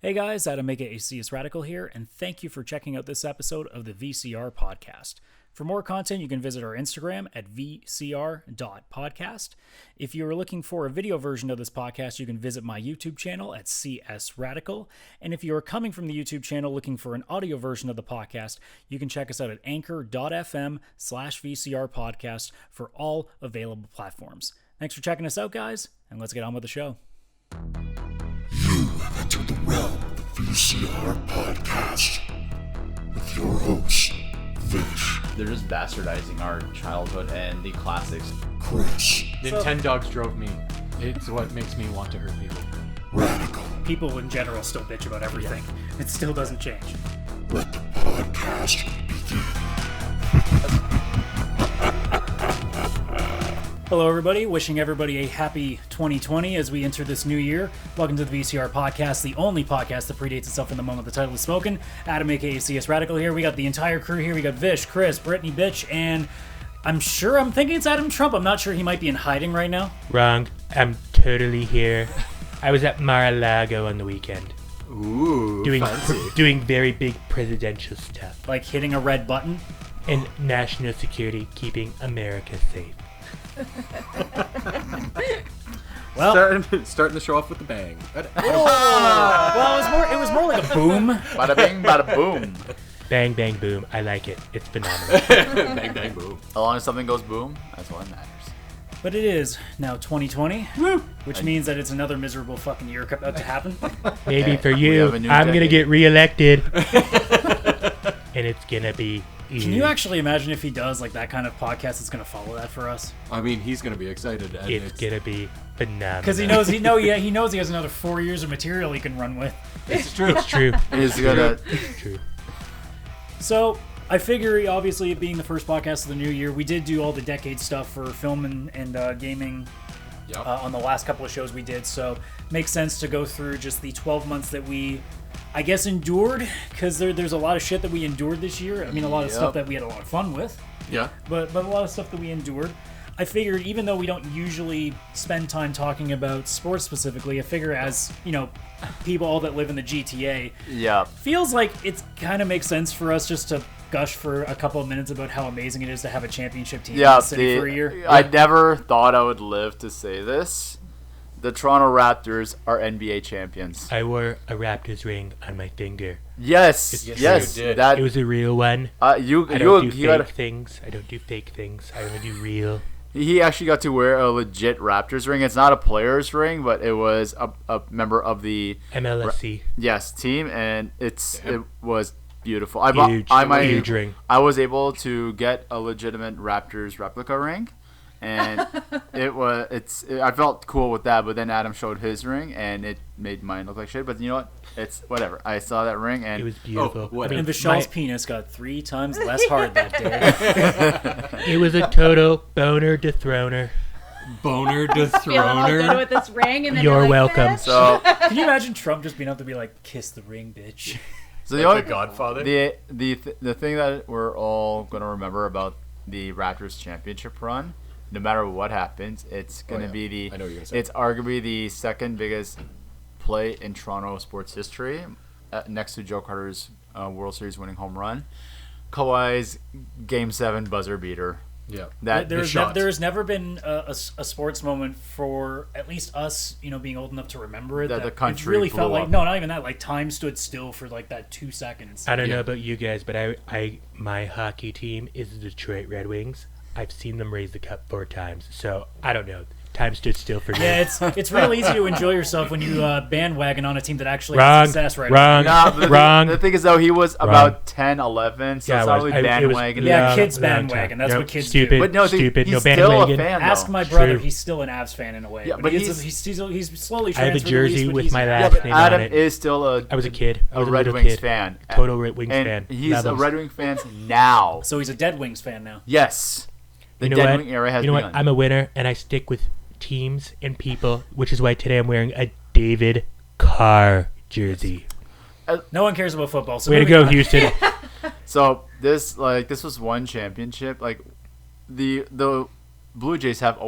Hey guys, Adam aka CSRadical here, and thank you for checking out this episode of the VCR Podcast. For more content, you can visit our Instagram at vcr.podcast. If you are looking for a video version of this podcast, you can visit my YouTube channel at CSRadical. And if you are coming from the YouTube channel looking for an audio version of the podcast, you can check us out at anchor.fm/VCR Podcast for all available platforms. Thanks for checking us out, guys, and let's get on with the show. You have entered the realm of the VCR Podcast with your host, Fish, They're just bastardizing our childhood and the classics. Chris, Nintendogs drove me. It's what makes me want to hurt people. Radical. People in general still bitch about everything. It still doesn't change. Let the podcast begin. Hello, everybody. Wishing everybody a happy 2020 as we enter this new year. Welcome to the VCR Podcast, the only podcast that predates itself in the moment the title is spoken. Adam, aka CSRadical here. We got the entire crew here. We got Vish, Chris, Brittany, Bitch, and I'm thinking it's Adam Trump. I'm not sure. He might be in hiding right now. Wrong. I'm totally here. I was at Mar-a-Lago on the weekend. Ooh, doing very big presidential stuff. Like hitting a red button. And national security, keeping America safe. Well, starting the show off with a bang. well, it was more like a boom. Bada bing, bada boom. Bang, bang, boom. I like it. It's phenomenal. Bang, bang, boom. As long as something goes boom, that's all that matters. But it is now 2020, which means that it's another miserable fucking year about to happen. Maybe for We you, have a new I'm going to decade. get reelected. And it's going to be easy. Can you actually imagine if he does like that kind of podcast that's going to follow that for us? I mean, he's gonna be excited. And It's going to be phenomenal. Because he knows he has another 4 years of material he can run with. It's true. It's true. He's gonna. It's true. So I figure, obviously, it being the first podcast of the new year, we did do all the decade stuff for film and gaming Yep. on the last couple of shows we did. So makes sense to go through just the 12 months that we, I guess, endured, because there's a lot of shit that we endured this year. I mean, a lot of Yep. stuff that we had a lot of fun with. Yeah. But a lot of stuff that we endured. I figured, even though we don't usually spend time talking about sports specifically, I figure as, people all that live in the GTA, Yeah. feels like it kind of makes sense for us just to gush for a couple of minutes about how amazing it is to have a championship team in Yeah. the city for a year. I never thought I would live to say this. The Toronto Raptors are NBA champions. I wore a Raptors ring on my finger. Yes. Yes, Yes. you did. That. It was a real one. You. I don't do You got. fake things. I don't do fake things. I only do real. He actually got to wear a legit Raptors ring. It's not a player's ring, but it was a member of the MLSC. team, and it was beautiful. Huge ring. I was able to get a legitimate Raptors replica ring, and I felt cool with that. But then Adam showed his ring, and it made mine look like shit. But you know what? It's whatever. I saw that ring, and It was beautiful. what And Vishal's penis got 3 times less hard that day. It was a total boner dethroner. boner Feeling all good dethroner. with this ring, and then You're like, welcome. "Bitch." so Can you imagine Trump just being able to be like, kiss the ring, bitch? so Like the Godfather. the thing that we're all gonna remember about the Raptors championship run, no matter what happens, it's gonna be I know what you're gonna say. it's arguably the second biggest play in Toronto sports history, next to Joe Carter's World Series winning home run. Kawhi's Game 7 buzzer beater. Yeah. There's never been a sports moment for at least us, being old enough to remember it. That the country it really felt blew like up. no, not even that. Like time stood still for like that 2 seconds. I don't Yeah. know about you guys, but my hockey team is the Detroit Red Wings. I've seen them raise the cup 4 times, so I don't know. Time stood still for me. Yeah, it's real easy to enjoy yourself when you bandwagon on a team that actually Wrong. has success right Wrong. Nah, but Wrong. The thing is, though, he was about 10, 11, so Yeah, it's I not was. really It was- bandwagon. Yeah, Yeah, kids long bandwagon. time. That's Nope, what kids stupid. do. But no, Stupid. he's No still a bandwagon. fan, Ask though. my brother; True. he's still an Avs fan in a way. Yeah, but but he's slowly. I have a transferred jersey at least, but with he's- my Yeah, last but name on Adam it. is still I was a kid. I was a a Red little Wings kid. fan. Total Red Wings And fan. he's Love a 'em. Red Wings fan now. So he's a Dead Wings fan now. Yes. The You know Dead what? Wing era has You know begun. what? I'm a winner, and I stick with teams and people, which is why today I'm wearing a David Carr jersey. No one cares about football. So Way to moving go, on. Houston. So this was one championship. Like the Blue Jays have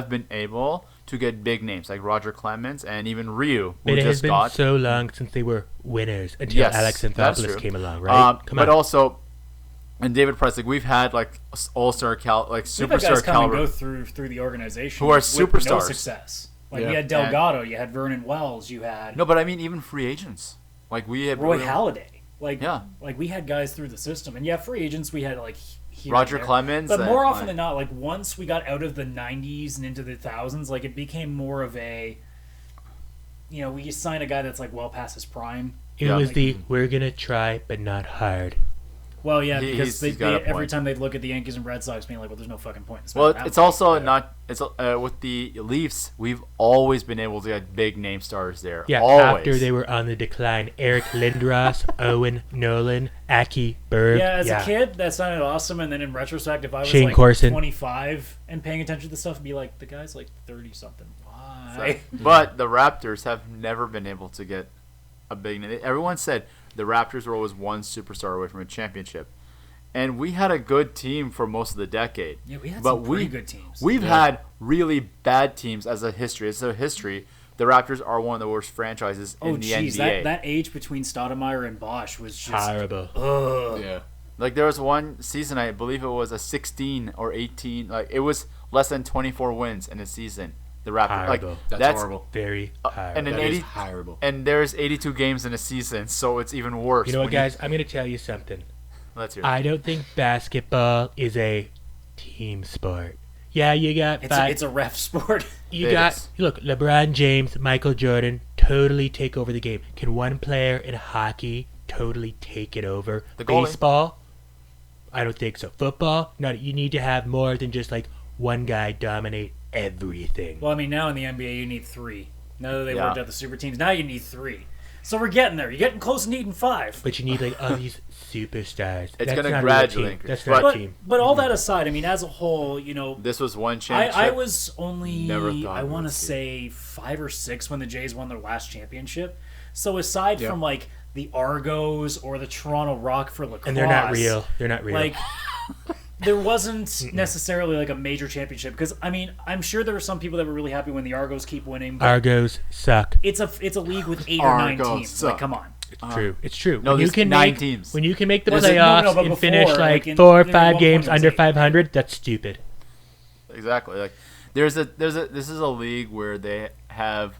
been able to get big names like Roger Clemens and even Ryu, But who it has just been got. so long since they were winners until Yes, Alex that's true. Anthopoulos came along, right? Come but on. also, and David Price, like we've had like all-star like We've had guys superstar come and caliber. go through the organization Who are with no superstars. success. Like Yeah. you had Delgado, you had Vernon Wells, you had No, but I mean even free agents. Like we had Roy Halladay. Like Yeah. like we had guys through the system, and free agents we had like here Roger and there. Clemens, But more and, often like- than not, like once we got out of the '90s and into the thousands, like it became more of a, we sign a guy that's like well past his prime. It Yeah. was we're going to try, but not hard. Well, yeah, He- because he's got a every point. time they'd look at the Yankees and Red Sox, being like, "Well, there's no fucking point in Well, spending that it's money." also not. It's with the Leafs. We've always been able to get big name stars there. Yeah, always. after they were on the decline. Eric Lindros, Owen Nolan, Aki Berg. Yeah, as a kid, that sounded awesome, and then in retrospect, if I was Shane like Corson. 25 and paying attention to the stuff, I'd be like, the guy's like 30 something. Why? But the Raptors have never been able to get a big name. Everyone said the Raptors were always one superstar away from a championship. And we had a good team for most of the decade. Yeah, we had but some pretty good teams. We've had really bad teams as a history. As a history, the Raptors are one of the worst franchises in the NBA. that age between Stoudemire and Bosch was just Horrible. ugh. Yeah. Like there was one season, I believe it was a 16 or 18. Like it was less than 24 wins in a season. The Raptors, like Horrible. That's horrible. Very horrible. and in That is 80 horrible. and there's 82 games in a season, so it's even worse. You know what, when guys? I'm going to tell you something. Let's hear it. I don't think basketball is a team sport. Yeah, you got five. It's a ref sport. You It got is. look, LeBron James, Michael Jordan totally take over the game. Can one player in hockey totally take it over? The goalie. Baseball? I don't think so. Football? No, you need to have more than just like one guy dominate everything. Well, I mean, now in the NBA, you need 3. Now that they Yeah. worked out the super teams, now you need 3. So we're getting there. You're getting close to needing 5. But you need like all these superstars. It's That's gonna not a gradually team. increase. That's not a But, team. but all that aside, I mean, as a whole, This was one championship. I was only, Never thought I we want to would see say 5 or 6 when the Jays won their last championship. So aside Yeah. from like the Argos or the Toronto Rock for lacrosse, And they're not real. They're not real. Like, there wasn't necessarily like a major championship because I mean, I'm sure there were some people that were really happy when the Argos keep winning. But Argos suck. it's a league with 8 or 9 Argos teams. suck. Like, come on. It's true. It's true. No, when you there's can 9 make teams. when you can make the Was it- no, playoffs no, but and finish before, like like, 4 or maybe 5 one games point it was under 8. 500, that's stupid. Exactly. Like this is a league where they have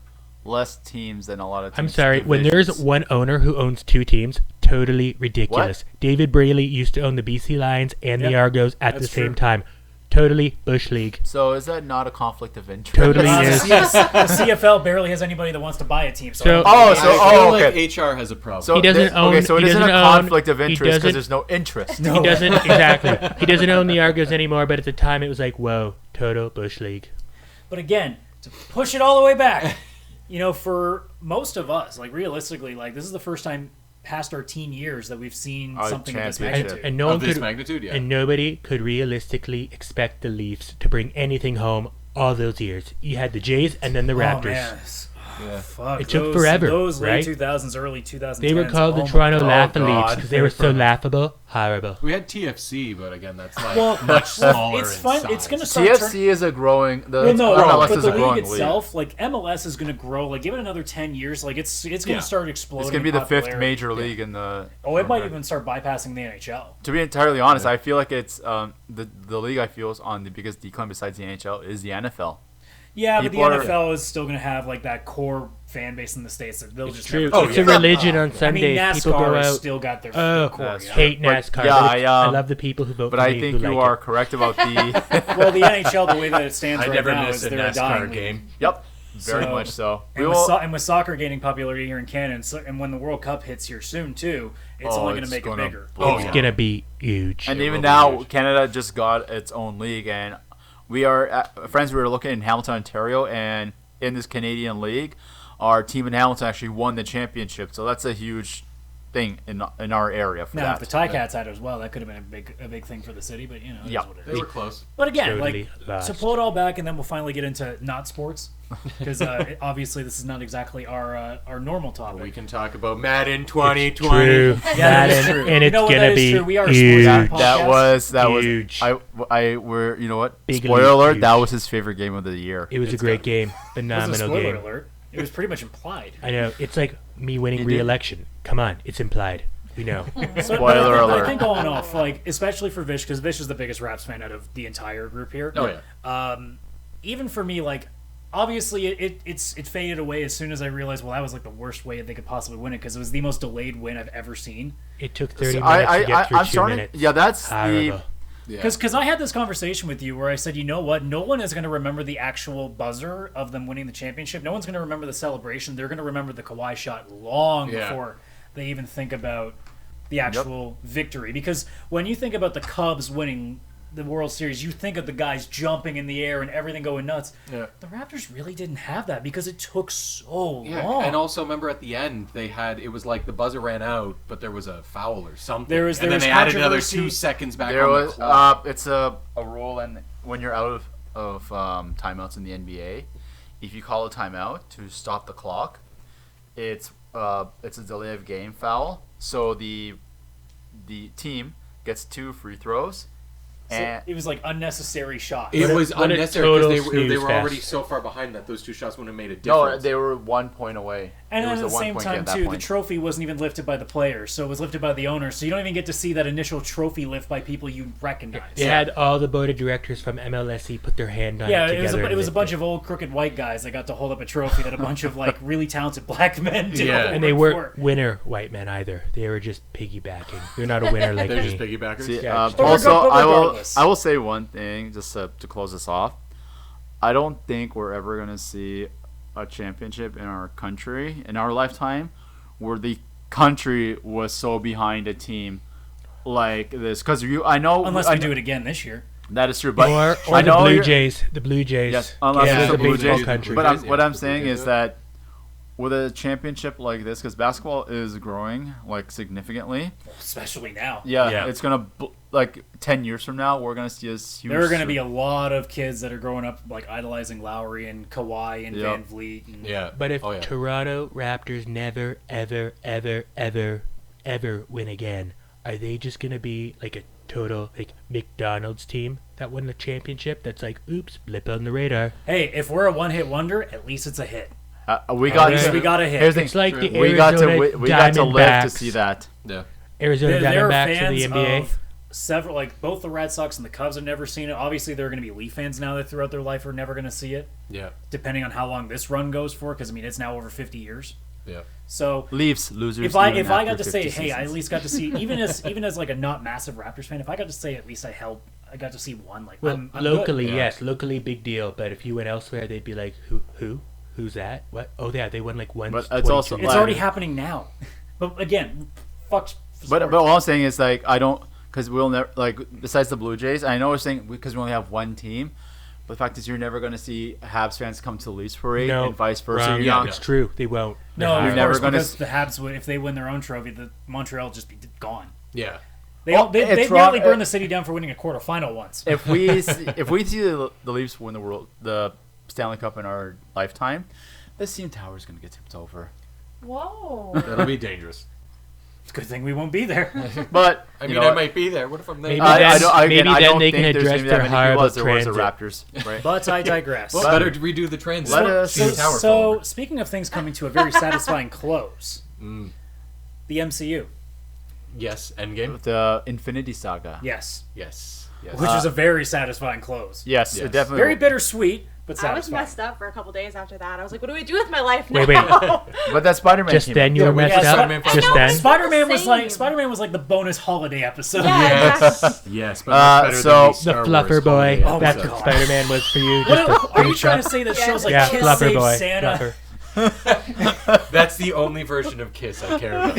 less teams than a lot of teams. I'm sorry. When divisions. there's one owner who owns 2 teams, totally ridiculous. David Braley used to own the BC Lions and the Yep, Argos at the that's same true. time. Totally Bush League. So is that not a conflict of interest? Totally The is. CFL barely has anybody that wants to buy a team. So, So- Oh, I so feel okay. like HR has a problem. So He doesn't this- own- Okay, so it he isn't a doesn't own- conflict of he interest because doesn't- there's no interest. No. He doesn't exactly. He doesn't own the Argos anymore, but at the time it was like, whoa, total Bush League. But again, to push it all the way back, for most of us, like realistically, like this is the first time past our teen years that we've seen A something of this championship. magnitude. And no of one this could, magnitude, yeah. and nobody could realistically expect the Leafs to bring anything home all those years. You had the Jays and then the Raptors. Oh, man. Yeah. Fuck, It took those, forever, Those late right? 2000s, early 2010s. They were called the my Toronto God. Laugh-A-Leafs because they were so laughable, horrible. We had TFC, but again, that's like Well, much smaller it's in fun. size. It's going to start. TFC is a growing. The Well, no, MLS but is the a growing league itself, like MLS, is going to grow. Like, give it another 10 years, like it's going to Yeah. start exploding. It's gonna be in the 5th popularity. major league in the. Oh, it might even start bypassing the NHL. To be entirely honest, I feel like it's the league I feel is on the biggest decline besides the NHL is the NFL. Yeah, but the People are- NFL is still going to have like that core fan base in the states that they'll It's just true. never Oh, It's yeah. a religion on I mean, Sundays. People go NASCAR has out. still got their Oh, core. That's Yeah. hate But, NASCAR. yeah, but I I love the people who vote But for I me think who you like are it. correct about the. Well, the NHL, the way that it stands I right never now, missed is a they're a dying NASCAR league. game. Yep, very So- much so. And with soccer gaining popularity here in Canada, and when the World Cup hits here soon too, it's only going to it's make it gonna bigger. blow It's yeah. gonna be huge. And It even will be now, huge. Canada just got its own league, and we are friends. We were looking in Hamilton, Ontario, and in this Canadian league, our team in Hamilton actually won the championship. So that's a huge thing in our area for Now, that. if the Ticats had it as well, that could have been a big thing for the city. But it is Yeah. what it They is. were close. But again, Totally like lost. to pull it all back, and then we'll finally get into not sports. because obviously this is not exactly our normal topic. We can talk about Madden 2020. True. Yeah, that is Madden, true. and You it's know what, gonna that is be true. We are a huge. sports podcast. That was Huge. we're you know what? Big Spoiler league, alert, huge. that was his favorite game of the year. It was a It's great got- game, It was a phenomenal spoiler game. alert. It was pretty much implied. I know. It's like me winning You did. re-election. Come on, it's implied. We know. So, Spoiler I alert. think all in all, like especially for Vish, because Vish is the biggest Raps fan out of the entire group here. Oh yeah. Even for me, like obviously it faded away as soon as I realized, well, that was like the worst way they could possibly win it because it was the most delayed win I've ever seen. It took 30 minutes to get through I'm 2 starting. minutes. Yeah, that's Horrible. the. Yeah. Because I had this conversation with you where I said, you know what? No one is going to remember the actual buzzer of them winning the championship. No one's going to remember the celebration. They're going to remember the Kawhi shot long Yeah. before they even think about the actual victory. Because when you think about the Cubs winning the World Series, you think of the guys jumping in the air and everything going nuts. Yeah. The Raptors really didn't have that because it took so Yeah, long. and also remember at the end it was like the buzzer ran out, but there was a foul or something. There was and then they added another controversy. 2 seconds back There on was the clock. it's a rule, and when you're out of timeouts in the NBA, if you call a timeout to stop the clock, it's a delay of game foul. So the team gets 2 free throws, So and it was like unnecessary shots. It was what a unnecessary total because they snooze were already fest. so far behind that those 2 shots wouldn't have made a no, difference. they were 1 point away. And It then was at a the 1 same point time, game at that too, the point. trophy wasn't even lifted by the players, so it was lifted by the owner. So you don't even get to see that initial trophy lift by people you recognize. They had all the board of directors from MLSE put their hand on Yeah, it it was together. it was a and bunch of old crooked white guys that got to hold up a trophy that a bunch of like really talented black men did. Yeah. all the And they work weren't for. winner white men either. They were just piggybacking. They're not a winner like They're me. just piggybackers. See, Yeah, But also, regardless. I will say one thing just to close this off. I don't think we're ever gonna see a championship in our country in our lifetime where the country was so behind a team like this. Because I know Unless I we know- do it again this year. that is true, but or I the know Blue you're- Jays. The Blue Jays. Yes, unless Yeah, it's the the Blue Blue Jays, Jays. country. But what I'm the saying Blue Jays is do it. that with a championship like this, because basketball is growing like significantly. Especially now. Yeah, Yeah. it's gonna like 10 years from now, we're gonna see a huge. There are going to be a lot of kids that are growing up like idolizing Lowry and Kawhi and Yep. Van Vliet. And, Yeah. But if oh, yeah. Toronto Raptors never, ever, ever, ever, ever win again, are they just going to be like a total like McDonald's team that won the championship? That's like, oops, blip on the radar. Hey, if we're a one-hit wonder, at least it's a hit. we got At least we got a hit. Here's the It's thing. like the we got to Arizona we got to live to Diamondbacks. see that. Yeah. Arizona There are Diamondbacks fans of the NBA. of several, like both the Red Sox and the Cubs have never seen it. Obviously, there are going to be Leaf fans now that throughout their life are never going to see it, Yeah. depending on how long this run goes for. Because I mean, it's now over 50 years. Yeah. So Leafs losers. if I even got after to say, 50 hey, I at seasons. least got to see, even as like a not massive Raptors fan, if I got to say at least I got to see one. Like Well, I'm good. locally, Yeah. yes, locally big deal. But if you went elsewhere, they'd be like, who's that? What? Oh, yeah, they won like one. But it's also It's like- already happening now. But again, fuck. But sports. all I'm saying is like I don't because we'll never like besides the Blue Jays. I know we're saying because we only have one team, but the fact is you're never going to see Habs fans come to the Leafs parade No, and vice versa. wrong. You're not- It's true. They won't. no, They're of You're never course, gonna because s- the Habs would, if they win their own trophy, the Montreal would just be gone. Yeah. They Well, they it's nearly wrong- burned the city down for winning a quarterfinal once. if we see the Leafs win the Stanley Cup in our lifetime, the CN Tower is going to get tipped over. Whoa. That'll be dangerous. It's a good thing we won't be there. But I you mean, know I what? might be there. What if I'm there? Maybe I then- don't, maybe I then don't they think can there's address gonna be their that many people horrible as there was the transit. Raptors, right? But I digress. Well, But- better to redo the transit. Let us- See the tower so fall over. speaking of things coming to a very satisfying close, the MCU, Yes. Endgame. The Infinity Saga. yes, Yes. Yes. which is a very satisfying close. Yes, Yes. it definitely. Very bittersweet, but I was satisfying. messed up for a couple days after that. I was like, what do we do with my life now? Wait, wait. But that Spider-Man. Just came then out. you were we messed got up? Spider-Man Far Just From then? Home. Spider-Man was Same. like the bonus holiday episode. Yeah, exactly. Yes, but much better so- than The Star fluffer Wars boy. holiday Oh my That's episode. what God. Spider-Man was for you. What Just to are you finish trying up. to say that Yeah. shows like Yeah, Kiss fluffer Save boy. Santa? Fluffer. That's the only version of Kiss I care about.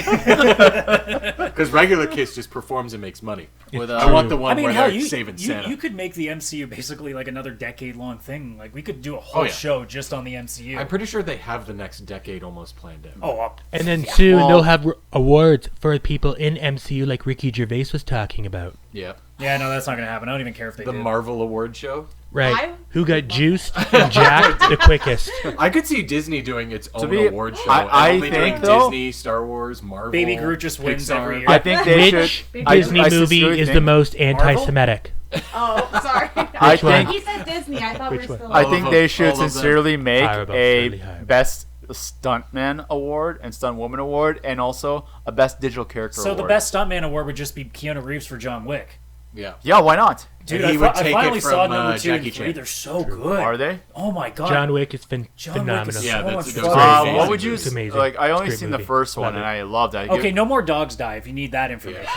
Because regular Kiss just performs and makes money. With, I want the one I mean, where hell, they're you, saving Santa. you could make the MCU basically like another decade-long thing. Like we could do a whole yeah. show just on the MCU. I'm pretty sure they have the next decade almost planned out. oh, And then soon Well- they'll have awards for people in MCU like Ricky Gervais was talking about. Yeah. yeah, no, that's not gonna happen. I don't even care if they The did. Marvel Award show. Right. I- Who got juiced and jacked the quickest? I could see Disney doing its own be- award show. I and only doing think, though- Disney, Star Wars, Marvel. Baby Groot just wins Pixar. every year. I think they Which should. Disney I movie sincerely is the think- most anti-Semitic? Oh, sorry. I Which one? think He said Disney. I thought Which we were one? still. I All think of they them. should All of them. sincerely make Haribo, a certainly Haribo. best stuntman award and stuntwoman award, and also a best digital character So award. the best stuntman award would just be Keanu Reeves for John Wick. Yeah. Yeah, why not? Dude, And he I, would I take finally it saw from, number 2 Jackie and 3. Chan. They're so good. Are they? Oh my god. John Wick has been John Wick phenomenal. is Yeah, so that's- much that was fun. very amazing. What would you It's amazing. like? I only It's a seen great the movie. first one Love and it. I loved it. Okay, no more dogs die if you need that information.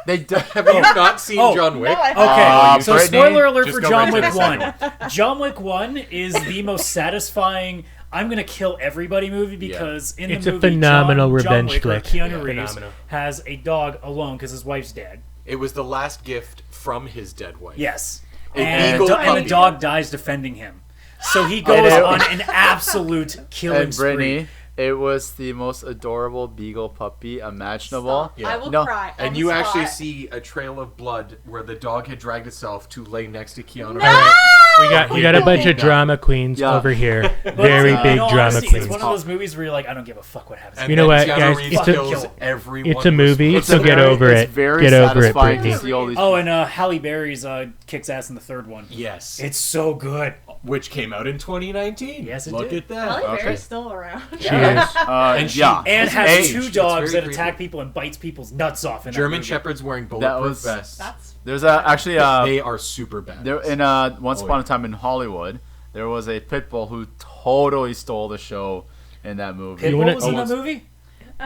They d- Have you not seen Oh, John Wick? No, I Okay, so Brittany, spoiler alert just for go John right to Wick the 1. second John Wick 1 is the most satisfying I'm gonna kill everybody movie because in It's the a movie phenomenal John revenge Wick, or flick. Keanu Yeah. Reeves Phenomenal. has a dog alone because his wife's dead. It was the last gift from his dead wife. Yes. An And, eagle and the puppy. dog dies defending him. So he goes know. on an absolute killing and Brittany, spree. it was the most adorable beagle puppy imaginable. Stop. I will No. cry. on And the you actually spot. see a trail of blood where the dog had dragged itself to lay next to Keanu. No! We got a bunch of drama queens Yeah. over here. Very in big all drama honesty, queens. It's one of those movies where you're like, I don't give a fuck what happens. And You know then what, Keanu guys? Reeves It's a- kills everyone. It's a movie, It's so a get very- over it's it. very Get over it, satisfying Brittany. to see all these. Oh, and Halle Berry's kicks ass in the third one. Yes. It's so good. Which came out in 2019. Yes, it Look did. at that. Halle Okay. Berry's still around. She is. And she- yeah, And It's has aged. two It's dogs very that attack creepy. people and bites people's nuts off. In that German movie. Shepherds wearing That bulletproof was- vests. That's there's actually They are super bad. there in Once Oh, Upon yeah. a Time in Hollywood, there was a pit bull who totally stole the show in that movie. Pitbull wanna- was in that movie?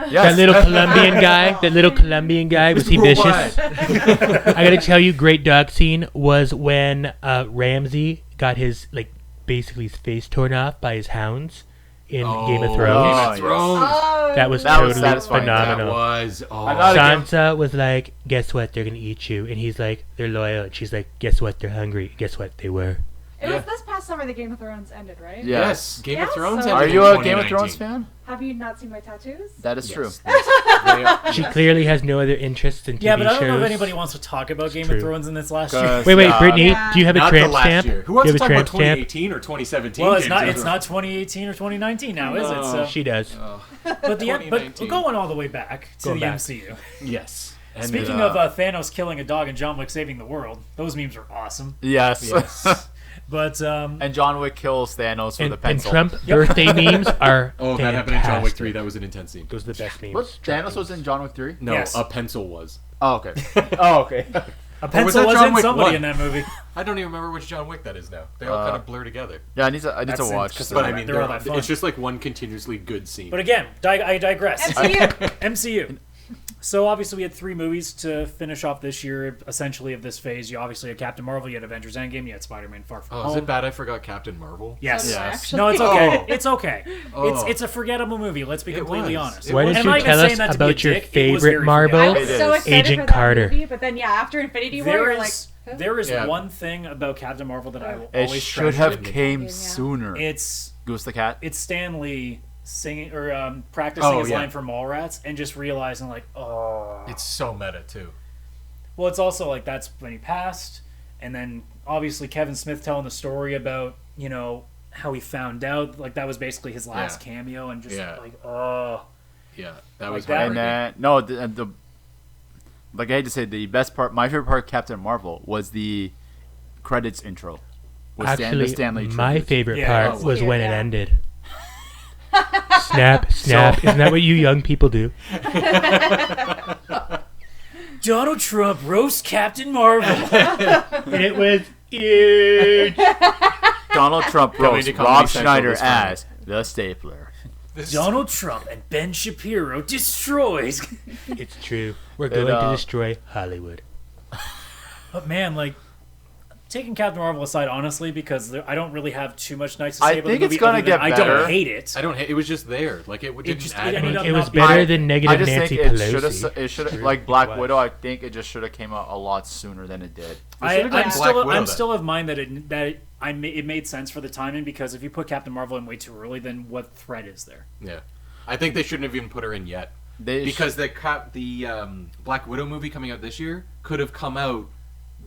Yes. That little Colombian guy, was he vicious? I gotta tell you, great dog scene was when Ramsay got his, like, basically his face torn off by his hounds in Game of Oh, Thrones. yes. oh, That was That was totally satisfying. phenomenal. That was. I'm not a- Sansa was like, guess what, they're gonna eat you. And he's like, they're loyal. And she's like, guess what, they're hungry. Guess what, they were. It was this past summer that Game of Thrones ended, right? Yes. Game of Yes, Thrones. so- ended Are in you a Game of 2019. Thrones fan? Have you not seen my tattoos? That is true. Yes. They are- She clearly has no other interests in TV Yeah, but I don't know if shows. anybody wants to talk about Game true. of Thrones in this last year. 'Cause, Wait, yeah, Brittany, Yeah. do you have a Not the tramp last stamp? year. Who Do wants you to have talk a about tramp stamp? 2018 or 2017? Well, it's Games not. of It's Thrones? not 2018 or 2019 now, is it? So, She does. but but 2019. going all the way back to Going the back. MCU. Yes. And Speaking of Thanos killing a dog and John Wick saving the world, those memes are awesome. Yes. Yes. But and John Wick kills Thanos with And, a and pencil. Trump birthday memes are Oh, that happened in John Wick fantastic. 3. That was an intense scene. Those are the best memes. What? Thanos was in John Wick 3? No, Yes. a pencil was. Oh, okay. Oh, okay. a pencil that was John in Wick somebody 1? in that movie. I don't even remember which John Wick that is now. They all kind of blur together. Yeah, I need to That's it, watch. 'cause But I They're mean, all that fun. it's just like one continuously good scene. But again, I digress. MCU. MCU. So obviously we had 3 movies to finish off this year, essentially of this phase. You obviously had Captain Marvel, you had Avengers Endgame, you had Spider-Man Far From Oh, Home. is it bad I forgot Captain Marvel? Yes. So did I, Yes. actually. No, it's okay. Oh. It's okay. Oh. It's a forgettable movie. Let's be It completely was. honest. It Why was. did And I'm you not even tell us saying that to be a about your dick, it was favorite very Marvel? I forgettable. was It so is. excited Agent for that Carter. movie, but then after Infinity War, There you're like, is huh? there is Yeah. one thing about Captain Marvel that I will It always should treasure. have came Yeah. sooner. It's Goose the cat. Stan Lee singing or practicing Oh, his yeah. line from Mallrats and just realizing like, oh. It's so meta, too. Well, it's also like that's when he passed, and then obviously Kevin Smith telling the story about how he found out. Like that was basically his last Yeah. cameo, and just Yeah. like, oh. Yeah, that Like was that. And heartbreaking. no, the like I hate to say, the best part, my favorite part of Captain Marvel was the credits intro. With Actually, the Stanley my tribute. favorite Yeah, part oh, was cute, when it yeah. ended. Snap, snap. Isn't that what you young people do? Donald Trump roast Captain Marvel. And it was huge. Donald Trump Coming roast to Comedy Rob Central Schneider this Friday. as the Stapler. Donald Trump and Ben Shapiro destroys. It's true. We're going to destroy Hollywood. But man, like taking Captain Marvel aside, honestly, because I don't really have too much nice to say I about think the it's movie. gonna other than get I better. don't hate it. I don't hate it. Was just there. Like, it didn't just- add it ended much. up It was not be- better I- than I negative just Nancy think it should Pelosi. have. It should True. like Black It was. Widow. I think it just should have came out a lot sooner than it did. should've done I'm Black still Widow I'm then. still of mind that it made sense for the timing, because if you put Captain Marvel in way too early, then what threat is there? Yeah, I think they shouldn't have even put her in yet They because the Black Widow movie coming out this year could have come out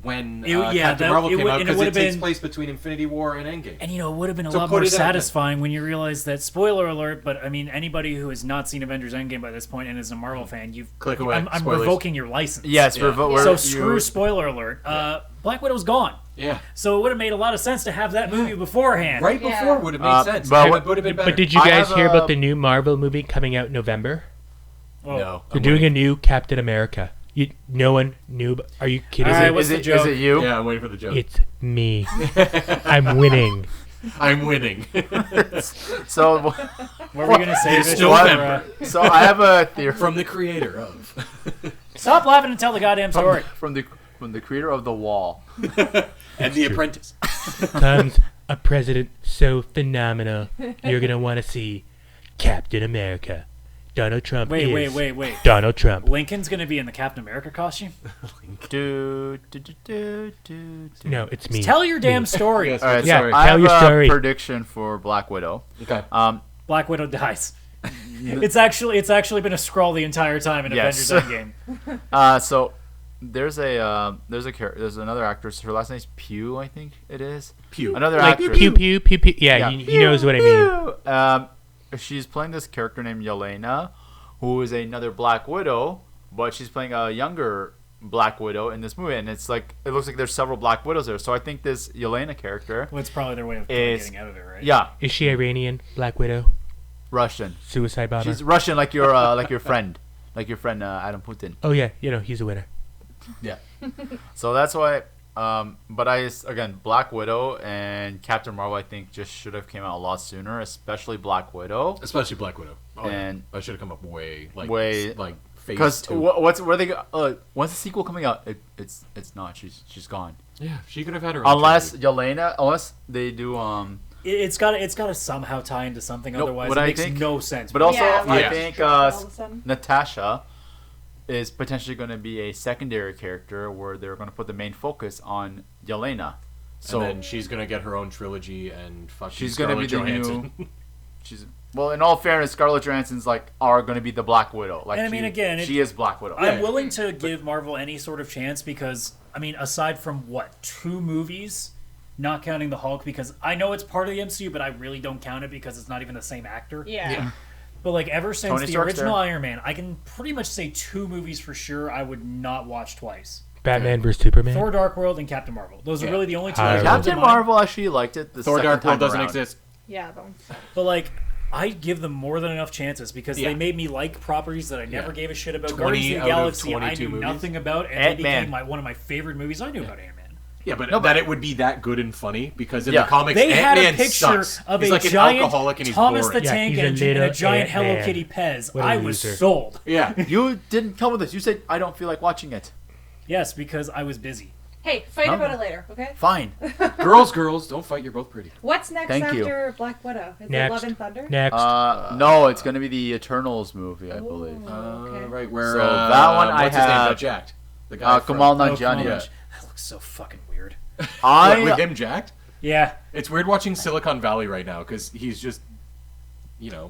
when Yeah, Captain Marvel came out and it because would it have takes been- place between Infinity War and Endgame. And it would have been a So lot put more it out there. satisfying when you realize that, spoiler alert, but I mean, anybody who has not seen Avengers Endgame by this point and is a Marvel fan, Click away. I'm Spoilers. revoking your license. Yes, Yeah. So screw spoiler alert. Black Widow's gone. Yeah. So it would have made a lot of sense to have that movie beforehand. Right Yeah. before would have made sense. but And what- it would have been better. But did you I guys have hear a- about the new Marvel movie coming out in November? Oh. No. They're doing a new Captain America. No one knew. Are you kidding All me? right, what's the Is joke? it you? Yeah, I'm waiting for the joke. It's me. I'm winning. I'm winning. So, What were we going to say? It's Vish? November. so I have a theory From the creator of. Stop laughing and tell the goddamn story. from the creator of The Wall. And The Apprentice. Comes a president so phenomenal. You're gonna want to see Captain America. Donald Trump Wait. Donald Trump. Lincoln's going to be in the Captain America costume? Do, do, do, do, do, do. No, it's me. Tell your damn story. Yes. All right, Yeah, so tell I have your a story. prediction for Black Widow. Okay. Black Widow dies. It's actually been a scroll the entire time in Yes. Avengers Endgame. So there's another actress. Her last name's Pugh, I think it is. Pew. Another Like actress. pew pew pew pew. Yeah, Yeah. he knows what I mean. Pew! She's playing this character named Yelena, who is another Black Widow, but she's playing a younger Black Widow in this movie, and it looks like there's several Black Widows there. So I think this Yelena character, Well, it's probably their way of Is- getting out of it, right? yeah, Is she Iranian? Black Widow? Russian. Suicide bomber? She's Russian, like your friend, Adam Putin. Oh yeah, he's a winner. Yeah. So that's why. But again, Black Widow and Captain Marvel, I think, just should have came out a lot sooner, especially Black Widow. Especially Black Widow. Oh, And- yeah. I should have come up way phase Because 2. what's where they go? When's the sequel coming out? It's not. She's gone. Yeah, she could have had her own Unless trilogy. Yelena, unless they do It's got to somehow tie into something. Nope, Otherwise, what it I makes think- no sense. But also, Yeah, I yeah. think all of a sudden. Natasha is potentially going to be a secondary character where they're going to put the main focus on Yelena. So and then she's gonna get her own trilogy and fucking she's going to be Scarlett the Johansson. new. Well, in all fairness, Scarlett Johansson's are going to be the Black Widow. Like, And I mean, again, she is Black Widow. I'm willing to give Marvel any sort of chance because, I mean, aside from 2 movies, not counting the Hulk, because I know it's part of the MCU, but I really don't count it because it's not even the same actor. Yeah. But ever since Tony the Stark's original there. Iron Man, I can pretty much say 2 movies for sure I would not watch twice. Batman vs Superman. Thor: Dark World and Captain Marvel. Those are Yeah. really the only 2. Horrible. that come to Captain mind. Marvel actually liked it. The Thor second Dark World time doesn't around. exist. Yeah. But I give them more than enough chances because Yeah. they made me like properties that I never Yeah. gave a shit about. 20 Guardians of out the of Galaxy, I 22 knew movies. nothing about, and Ant-Man. they became one of my favorite movies. I knew about Ant-Man. Yeah, but No, but- that it would be that good and funny because in Yeah. the comics, They had Ant-Man a picture sucks. of He's a like an giant alcoholic and he's Thomas boring. the Yeah, Tank he's a Engine and a little giant Hello Ant-Man. Kitty Pez. What a I was loser. sold. Yeah. You didn't come with us. You said I don't feel like watching it. Yes, because I was busy. Hey, fight No. about it later, okay? Fine. girls, don't fight. You're both pretty. What's next Thank you. after Black Widow? Is it Next. Love and Thunder? Next. No, it's going to be the Eternals movie, I believe. Ooh, okay. Right where So that one I what's his name have- got jacked. The guy from- Kamal Oh, come on, Nanjiani. That looks so fucking weird. What, with him jacked. Yeah. It's weird watching Silicon Valley right now because he's just,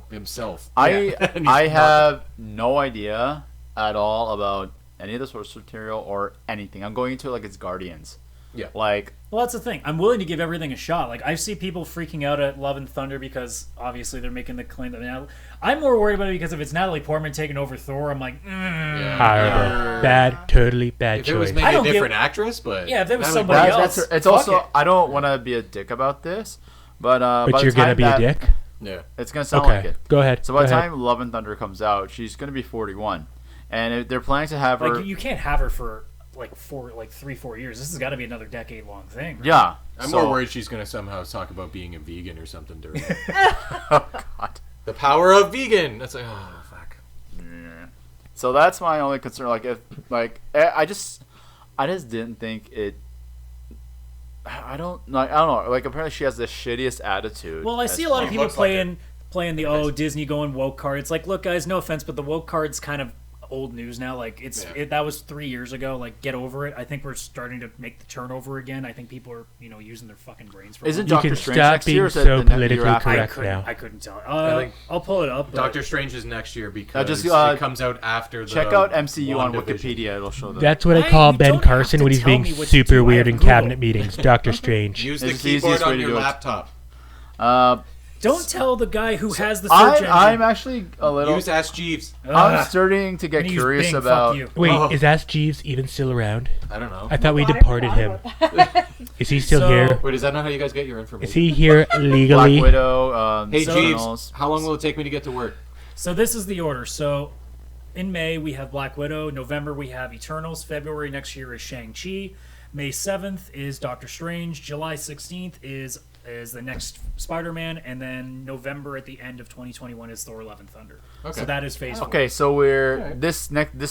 himself. I And he's I not- have no idea at all about any of the source material or anything. I'm going into it like it's Guardians. Yeah. Like, Well, that's the thing. I'm willing to give everything a shot. I see people freaking out at Love and Thunder because obviously they're making the claim that I'm more worried about it because if it's Natalie Portman taking over Thor, I'm like, Horrible. Bad. Totally bad If it was choice. maybe I a don't different actress, but Yeah, if there was Natalie somebody Portman- else. it's fuck also it. I don't want to be a dick about this, but But you're gonna be a dick. Yeah. It's gonna sound Okay. like it. Go ahead. So by Go the ahead. time Love and Thunder comes out, she's gonna be 41, and they're planning to have her. You can't have her for 3-4 years. This has got to be another decade-long thing. Right? Yeah, I'm so- more worried she's gonna somehow talk about being a vegan or something during it. Oh God. The power of vegan. That's like, oh fuck. So that's my only concern. I just didn't think it. I don't know. Apparently she has the shittiest attitude. Well, I as see a lot of far- people looks like playing the Disney going woke card. It's like, look, guys, no offense, but the woke card's kind of old news now. Like that was 3 years ago. Like, get over it. I think we're starting to make the turnover again. I think people are using their fucking brains for. Isn't You Doctor can Strange stop next year? Or being is it so the year politically after? correct now. I couldn't tell. think I'll pull it up. But Doctor Strange is next year because just, it comes out after the Check out MCU on WandaVision. Wikipedia. It'll show that. That's what Why? I call You Ben don't Carson have when to he's tell being me what to super do. I weird have in Google. cabinet meetings. Doctor Strange. Use the It's the easiest keyboard way on to your do it. laptop. Don't tell the guy who has the search engine. I'm actually a little. Use Ask Jeeves. I'm starting to I'm get gonna use curious Bing, about. Fuck you. Wait, Oh. is Ask Jeeves even still around? I don't know. I thought we Well, I deported forgot him. about that. Is he still So- here? Wait, is that not how you guys get your Is information? he here Black legally? Widow. Hey, Sentinels. Jeeves, how long will it take me to get to work? So this is the order. So in May we have Black Widow. November we have Eternals. February next year is Shang-Chi. May 7th is Doctor Strange. July 16th is the next Spider-Man, and then November at the end of 2021 is Thor: Love and Thunder. Okay. So that is Phase 4. Okay, so we're this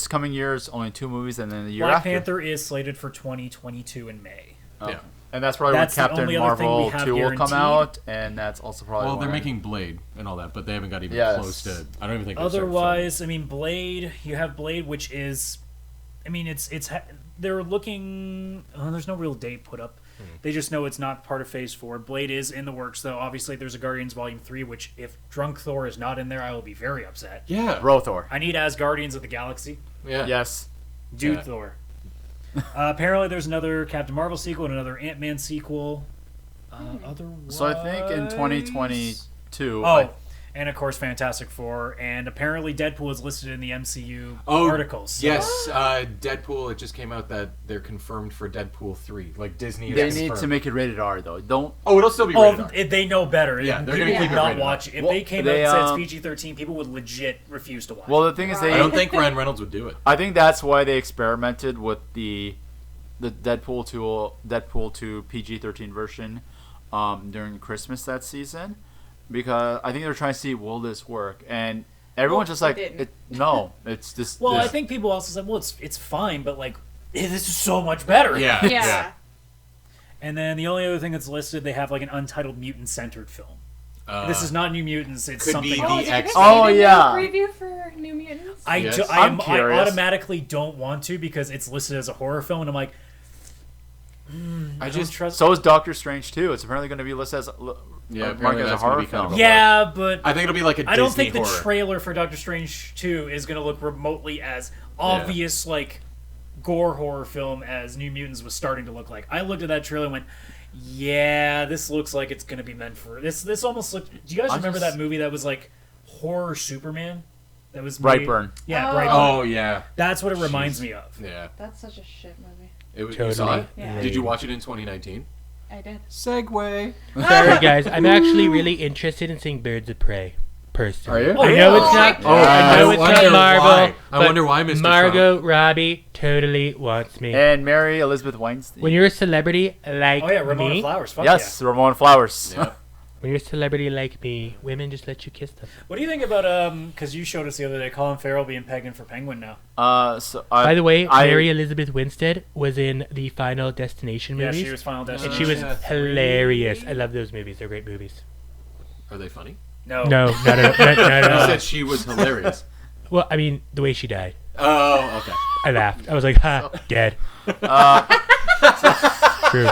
coming year is only 2 movies, and then the year Black after. Panther is slated for 2022 in May. Yeah. And that's probably That's the when Captain only other thing we Marvel have 2 will come guaranteed. out, and that's also probably. Well, they're when- making Blade and all that, but they haven't got even Yes. close to. I don't even think. they've started filming. Otherwise, I mean, Blade. You have Blade, which is, I mean, they're looking. There's no real date put up. They just know it's not part of Phase 4. Blade is in the works, though. Obviously, there's a Guardians Volume 3, which if Drunk Thor is not in there, I will be very upset. Yeah. Bro Thor. I need Asgardians of the Galaxy. Yeah. Yes. Dude Yeah. Thor. Apparently, there's another Captain Marvel sequel and another Ant-Man sequel. Otherwise... So I think in 2022. Oh, and of course, Fantastic Four. And apparently, Deadpool is listed in the MCU articles. So. Yes, Deadpool. It just came out that they're confirmed for Deadpool 3. Like Disney. They has need to confirmed. make it rated R though. Don't. Oh, it'll still be rated Oh, R. they know better. Yeah, they're People gonna keep would it not rated R. watch it. If Well, they came they, out and said um, it's PG-13, people would legit refuse to watch Well, it. the thing is, I don't think Ryan Reynolds would do it. I think that's why they experimented with the Deadpool to PG-13 version during Christmas that season, because I think they're trying to see, will this work, and everyone's just like, it didn't. no, it's just. Well, I think people also said, well, it's fine, but like, this is so much better. Yeah. Yeah. And then the only other thing that's listed, they have like an untitled mutant-centered film. This is not New Mutants. It's could something be else. the did you X- guys Oh, see the new yeah. preview for New Mutants? Yes. I I'm curious. automatically don't want to because it's listed as a horror film, and I'm like, I just trust. So is Doctor Strange too. It's apparently going to be listed as Yeah, marked apparently as a that's gonna horror be kind of film. a- Yeah, but I think it'll be like a I don't Disney think the horror. trailer for Doctor Strange 2 is going to look remotely as obvious, like, gore horror film as New Mutants was starting to look like. I looked at that trailer and went, yeah, this looks like it's going to be meant for... This almost looked... Do you guys remember that movie that was, like, horror Superman? That was made- Brightburn. Yeah, Oh. Brightburn. Oh yeah, That's what it reminds me of. yeah. That's such a shit movie. It was. Totally. You saw it? Yeah. Did you watch it in 2019? I did. Segway. Sorry, guys. I'm actually really interested in seeing Birds of Prey. Personally. Are you? I know Oh, it's not. Oh, I know I it's wonder not Marvel. why. I but wonder why, Mr. Margot Robbie totally wants me. And Mary Elizabeth Weinstein. When you're a celebrity like Oh, yeah, Ramona me, Flowers. Fuck yes, Ramona Flowers. Yeah. when you're a celebrity like me, women just let you kiss them. What do you think about, because you showed us the other day, Colin Farrell being pegging for Penguin now? By the way, I- Mary Elizabeth Winstead was in the Final Destination Yeah, movies, she was Final and Destination. she was Yeah. hilarious. I love those movies; they're great movies. Are they funny? No. No, not at You all. said she was hilarious. Well, I mean, the way she died, Oh, okay. I laughed. I was like, "Ha, dead." True.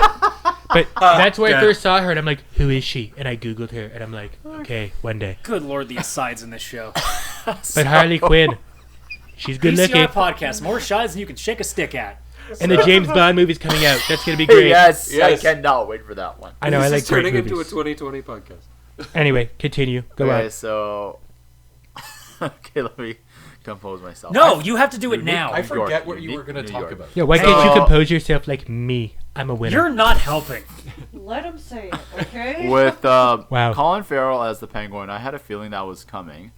But that's where I dead. first saw her, and I'm like, "Who is she?" And I googled her, and I'm like, "Okay, one day." Good lord, the asides in this show. But Harley Quinn, she's good VCR looking, Podcast, more shots than you can shake a stick at. and the James Bond movie's coming out. That's gonna be great. yes, Yes. I cannot wait for that one. I know. I This like is great turning into a movies. 2020 podcast. Anyway, continue. Go Okay, on. so okay, let me compose myself. No, you have to do it now. I forget York, what you were going to New talk York. about. Yeah, why So- can't you compose yourself like me? I'm a winner. You're not helping. Let him say it, okay? With Wow. Colin Farrell as the Penguin, I had a feeling that was coming.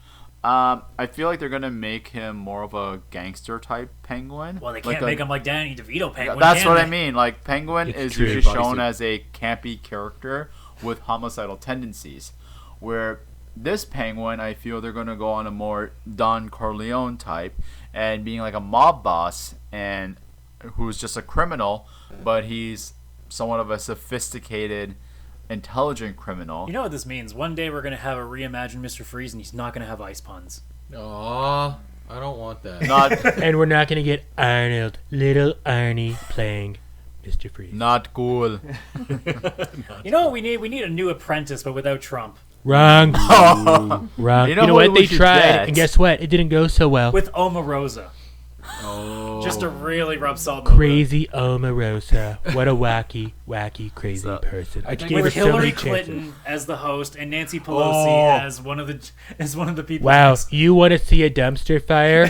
I feel like they're gonna make him more of a gangster type Penguin. Well, they Like can't make him like Danny DeVito Penguin. That's can what they? I mean. Like Penguin It's is true. usually Bodysuit. shown as a campy character with homicidal tendencies, where this Penguin, I feel they're gonna go on a more Don Corleone type and being like a mob boss and who's just a criminal, but he's somewhat of a sophisticated, intelligent criminal. You know what this means? One day we're gonna have a reimagined Mr. Freeze, and he's not gonna have ice puns. Aww. I don't want that. Not And we're not gonna get Arnold, little Arnie, playing Mr. Freeze. not cool. You know what we need? We need a new Apprentice, but without Trump. Wrong. Wrong. You You know know, what what? we They should tried, get? and guess what? It didn't go so well. With Omarosa. Oh. Just to really rub salt in the wound. Crazy Omarosa. What a wacky, crazy So, person. I think gave her With so many Hillary chances. Clinton as the host and Nancy Pelosi as one of the people. Wow, you want to see a dumpster fire?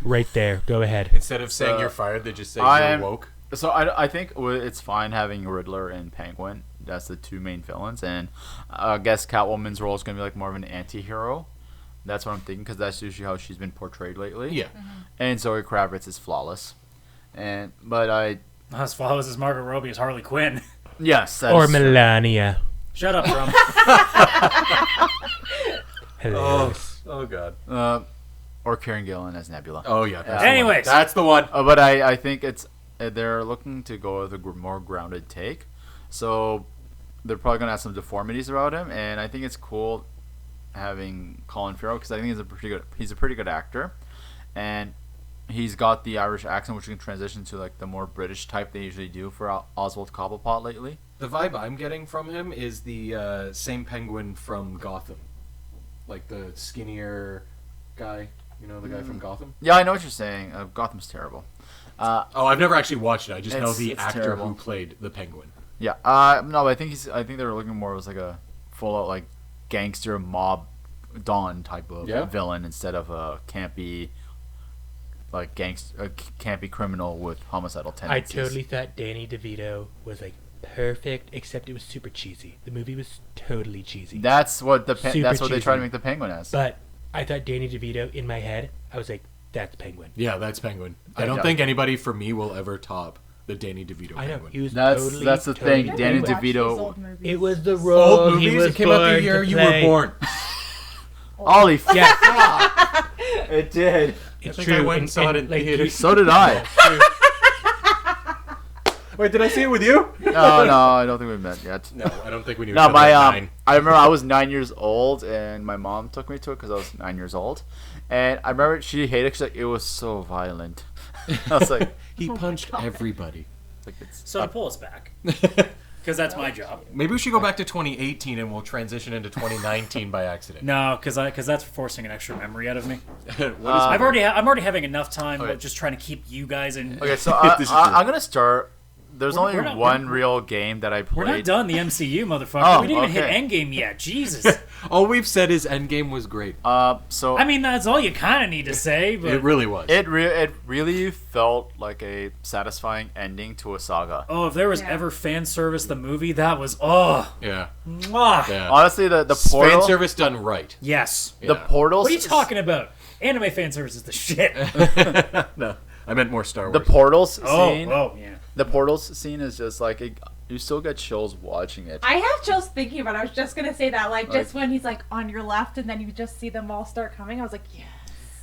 Right there. Go ahead. Instead of saying you're fired, they just say you're woke. So I think it's fine having Riddler and Penguin. That's the two main villains, and I guess Catwoman's role is gonna be like more of an anti-hero. That's what I'm thinking, because that's usually how she's been portrayed lately. Yeah. And Zoe Kravitz is flawless, but Not as flawless as Margot Robbie as Harley Quinn. yes. That Or is true. Melania. Shut up, Trump. Hilarious. Oh God. Or Karen Gillan as Nebula. Oh yeah. That's Anyways. the one. That's the one. But I think they're looking to go with a more grounded take, so they're probably gonna have some deformities about him, and I think it's cool having Colin Farrell, because I think he's a pretty good actor, and he's got the Irish accent, which can transition to like the more British type they usually do for Oswald Cobblepot lately. The vibe I'm getting from him is the same Penguin from Gotham, like the skinnier guy. You know, the guy from Gotham. Yeah, I know what you're saying. Gotham's terrible. Oh, I've never actually watched it. I just know It's- the it's actor terrible. who played the Penguin. Yeah. No, but I think they were looking more as like a full out like gangster mob Don type of villain instead of a campy campy criminal with homicidal I tendencies. totally thought Danny DeVito was like perfect, except it was super cheesy. The movie was totally cheesy. That's what Super that's what they try to cheesy. make the Penguin as. But I thought Danny DeVito, in my head, I was like, that's Penguin. Yeah, that's Penguin. I don't think anybody for me will ever top the Danny DeVito I know. Penguin. He was That's totally, the thing. totally Danny good. Watch these DeVito. old movies. It was the Old role movies. he was It came out the born year to you play. were born. Holy f- Yeah, it did. it's think true. I went and saw it in like, theaters. So did I. Wait, did I see it with you? No, I don't think we met yet. No, I don't think we knew. No, each other my at 9. I remember I was 9 years old, and my mom took me to it because I was 9 years old, and I remember she hated it because like, it was so violent. I was like, He punched everybody. So to pull us back, because that's my job. Maybe we should go back to 2018 and we'll transition into 2019 by accident. No, because that's forcing an extra memory out of me. What is I'm already having enough time Okay. just trying to keep you guys in. okay, so This is true. I'm gonna start. There's We're only not- one real game that I played. We're not done the MCU, motherfucker. Oh, We didn't even hit okay. Endgame yet. Jesus. All we've said is Endgame was great. So I mean, that's all you kind of need to say. But It really was. it really felt like a satisfying ending to a saga. oh, if there was Yeah. ever fan service the movie, that was yeah. mwah. Yeah. Honestly, the portal, Fan service done right. Yes. the Yeah. portals. What are you talking about? Anime fan service is the shit. No, I meant more Star Wars. The portals Oh, scene. oh yeah. The portals scene is just like you still get chills watching it. I have chills thinking about it. I was just gonna say that, like, just when he's like on your left, and then you just see them all start coming. I was like, yes.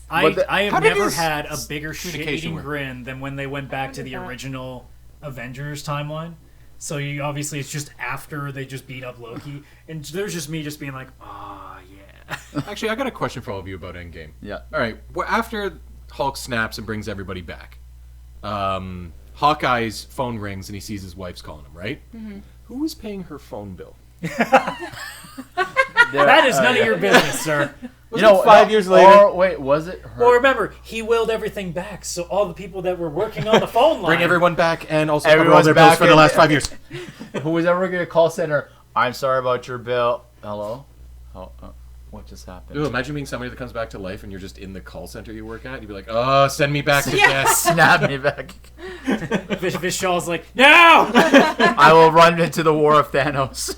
I how have did never his had a bigger communication shit-eating work? grin than when they went back to did the that? original Avengers timeline. So you obviously it's just after they just beat up Loki, and there's just me just being like, oh yeah. Actually, I got a question for all of you about Endgame. Yeah. All right. Well, after Hulk snaps and brings everybody back, Hawkeye's phone rings and he sees his wife's calling him, right? Mm-hmm. Who was paying her phone bill? That is none of your business, sir. Was it 5 years later? Or wait, was it her? Well, remember, he willed everything back, so all the people that were working on the phone line. Bring everyone back and also cover all Everyone's their bills back for the and- last 5 years. Who was ever going to call center? I'm sorry about your bill. Hello? Oh, what just happened? Ooh, imagine being somebody that comes back to life and you're just in the call center you work at. You'd be like, oh, send me back to death. Snap me back. Vishal's like, no! I will run into the war of Thanos.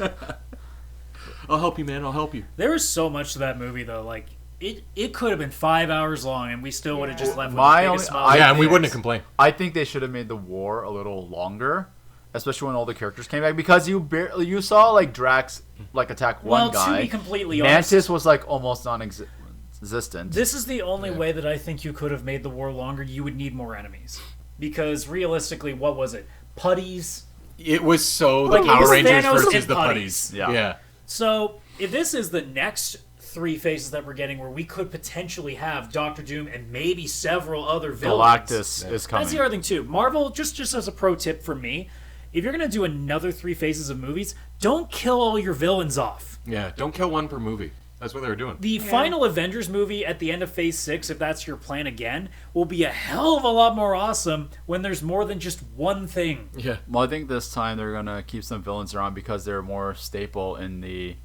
I'll help you, man. I'll help you. There was so much to that movie, though. Like, it could have been 5 hours long, and we still would have just left with My the only- biggest smile. I Yeah, and we think- wouldn't have complained. I think they should have made the war a little longer, especially when all the characters came back, because you saw like Drax like attack one Well, guy. to be completely honest, Mantis was like almost non-existent. this is the only way that I think you could have made the war longer. You would need more enemies. Because realistically, what was it? Putties? It was so Like, the it was Power Rangers Thanos versus and the putties. putties. Yeah. So, if this is the next three phases that we're getting where we could potentially have Doctor Doom and maybe several other villains. Galactus is coming. That's the other thing too. Marvel, just as a pro tip for me, if you're gonna do another 3 phases of movies, don't kill all your villains off. Yeah, don't kill one per movie. That's what they were doing. The final Avengers movie at the end of Phase 6, if that's your plan again, will be a hell of a lot more awesome when there's more than just one thing. Yeah. Well, I think this time they're gonna keep some villains around because they're more staple in the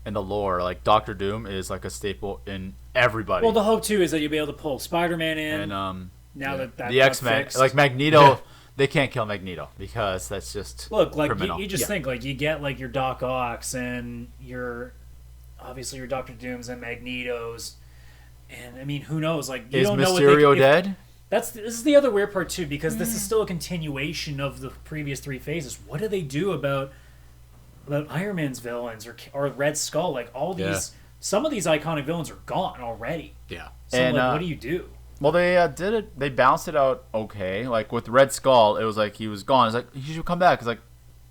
lore. Like Doctor Doom is like a staple in everybody. Well, the hope too is that you'll be able to pull Spider-Man in. And now that the X-Men, like Magneto, they can't kill Magneto because that's just criminal. You just think like you get like your Doc Ocks and your Doctor Dooms and Magnetos, and I mean who knows? Like you is don't know Mysterio dead? This is the other weird part too, because this is still a continuation of the previous 3 phases. What do they do about Iron Man's villains or Red Skull? Like all these, some of these iconic villains are gone already. Yeah. So And, like, what do you do? Well, they did it. They bounced it out okay. Like with Red Skull, it was like he was gone. It's like he should come back. It's like,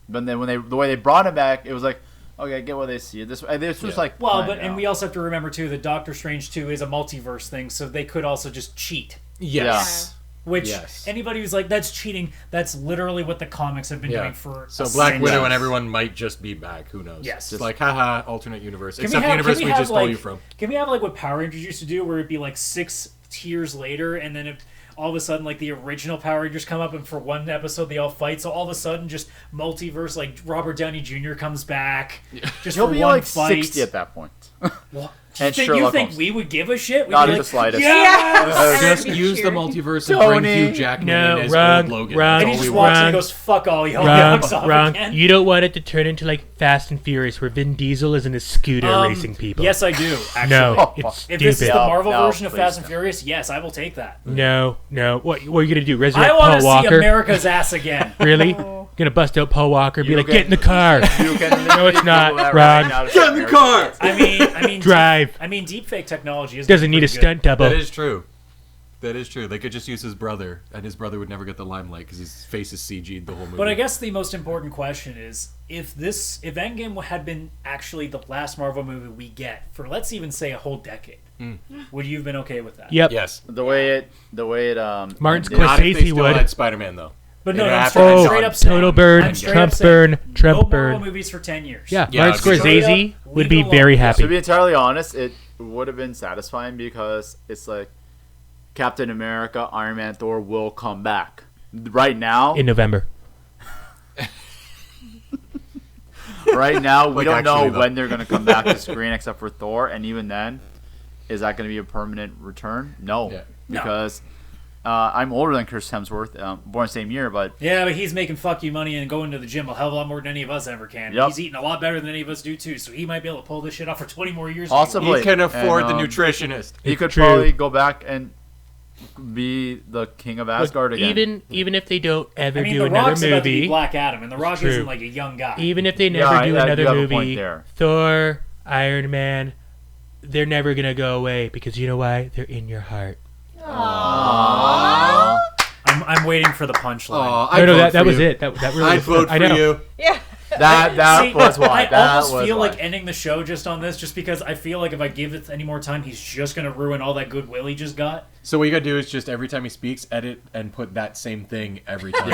but then the way they brought him back, it was like, okay, I get what they see. This was like, Well, and we also have to remember too that Doctor Strange 2 is a multiverse thing, so they could also just cheat. Yes. Which anybody who's like, that's cheating, that's literally what the comics have been doing for. So a Black century. Widow and everyone might just be back. Who knows? Yes. It's like, haha, alternate universe. Can Except we the universe we just like, stole you from. Can we have like what Power Rangers used to do, where it'd be like 6 tiers later, and then all of a sudden like the original Power Rangers come up, and for one episode they all fight. So all of a sudden, just multiverse, like Robert Downey Jr. comes back, just You'll for be one like fight. 60 at that point. What? And you Sherlock think Holmes. we would give a shit? We'd Not be in like, the slightest. Yes! Just I'd be use the cheering. multiverse and Tony. bring Hugh Jackman No, in as wrong, old Logan. wrong. That's And he all just we walks want. in and goes, "Fuck all y'all." Wrong, Walks off wrong. again. You don't want it to turn into like Fast and Furious, where Vin Diesel is in a scooter racing people. Yes, I do. Actually, No, it's if stupid. this is the Marvel No, version of please Fast and no. Furious, yes, I will take that. No. What are you gonna do? Resurrect I want Paul to Walker? see America's ass again. Really? Oh. Gonna bust out Paul Walker? Be You like, can- get in the car. You can No, it's not. Google that Wrong. now. Get in the car! I mean, Drive. deepfake technology is Doesn't need a stunt double. That is true. That is true. They could just use his brother, and his brother would never get the limelight because his face is CG'd the whole movie. But I guess the most important question is if Endgame had been actually the last Marvel movie we get for, let's even say, a whole decade, would you have been okay with that? Yep. Yes. The way it Martin ended. Not if they Scorsese still would. had Spider-Man, though. But no, It'd I'm have straight, to I'm end straight on- up saying, Total burn, I'm straight Trump up saying, burn, no Trump Marvel burn. movies for 10 years. Yeah, Yeah, Martin straight Scorsese up, would leave be it very alone. happy. To be entirely honest, it would have been satisfying because it's like Captain America, Iron Man, Thor will come back. Right now, in November. we Like, don't know actually, though. when they're going to come back to screen except for Thor, and even then, is that going to be a permanent return? No, Yeah. because I'm older than Chris Hemsworth, born the same year, but Yeah, but he's making fuck you money and going to the gym a hell of a lot more than any of us ever can. Yep. He's eating a lot better than any of us do too, so he might be able to pull this shit off for 20 more years. possibly He can afford And, the nutritionist. He It's could true. probably go back and be the king of Asgard again. Even if they don't ever I mean, do The another Rock's about to be movie, Black Adam, and The Rock True. isn't like a young guy. even if they Yeah, never do I another do have a point movie, there. Thor, Iron Man, they're never gonna go away because you know why? They're in your heart. I'm waiting for the punchline. I'd No, vote that for was you. it. That really I'd was vote I for know. you. Yeah. That See, was why. I That almost was feel why. like ending the show just on this, just because I feel like if I give it any more time, he's just gonna ruin all that goodwill he just got. So what you gotta do is just every time he speaks, edit and put that same thing every time.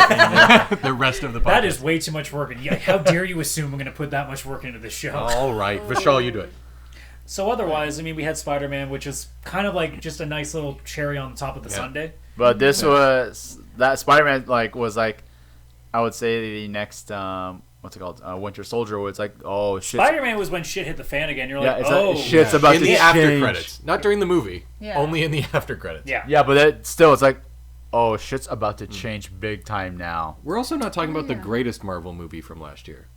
The rest of the podcast. That is way too much work. And yeah, how dare you assume I'm gonna put that much work into the show? All right, Vishal, you do it. So otherwise, I mean, we had Spider-Man, which is kind of like just a nice little cherry on the top of the sundae. But this was that Spider-Man was I would say the next what's it called Winter Soldier was like, oh shit. Spider-Man was when shit hit the fan again. You're Yeah, like, it's oh, like, shit's about in to the after change. credits, not during the movie. Yeah. Only in the after credits. yeah. Yeah, but still, it's like, oh shit's about to change big time now. We're also not talking about the Yeah. greatest Marvel movie from last year,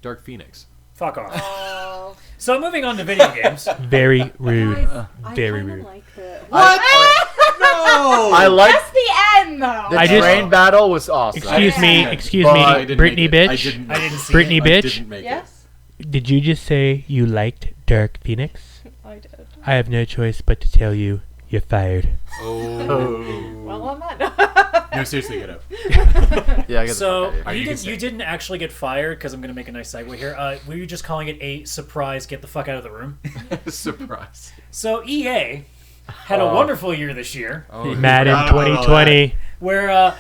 Dark Phoenix. Fuck off. Oh. So moving on to video games. Very rude. I Very kinda rude. like the... No. I like That's the end, though. the I just- train battle was awesome. Excuse me, excuse But me, I Britney bitch. I didn't see Brittany it. bitch. Didn't make it. Yes, Did you just say you liked Dark Phoenix? I did. I have no choice but to tell you, you're fired. Oh. Well, on that No, seriously, get out. Yeah, I guess. So you can you didn't actually get fired because I'm going to make a nice segue here. Were you just calling it a surprise? Get the fuck out of the room. Surprise. So EA had a wonderful year this year, Madden 2020. where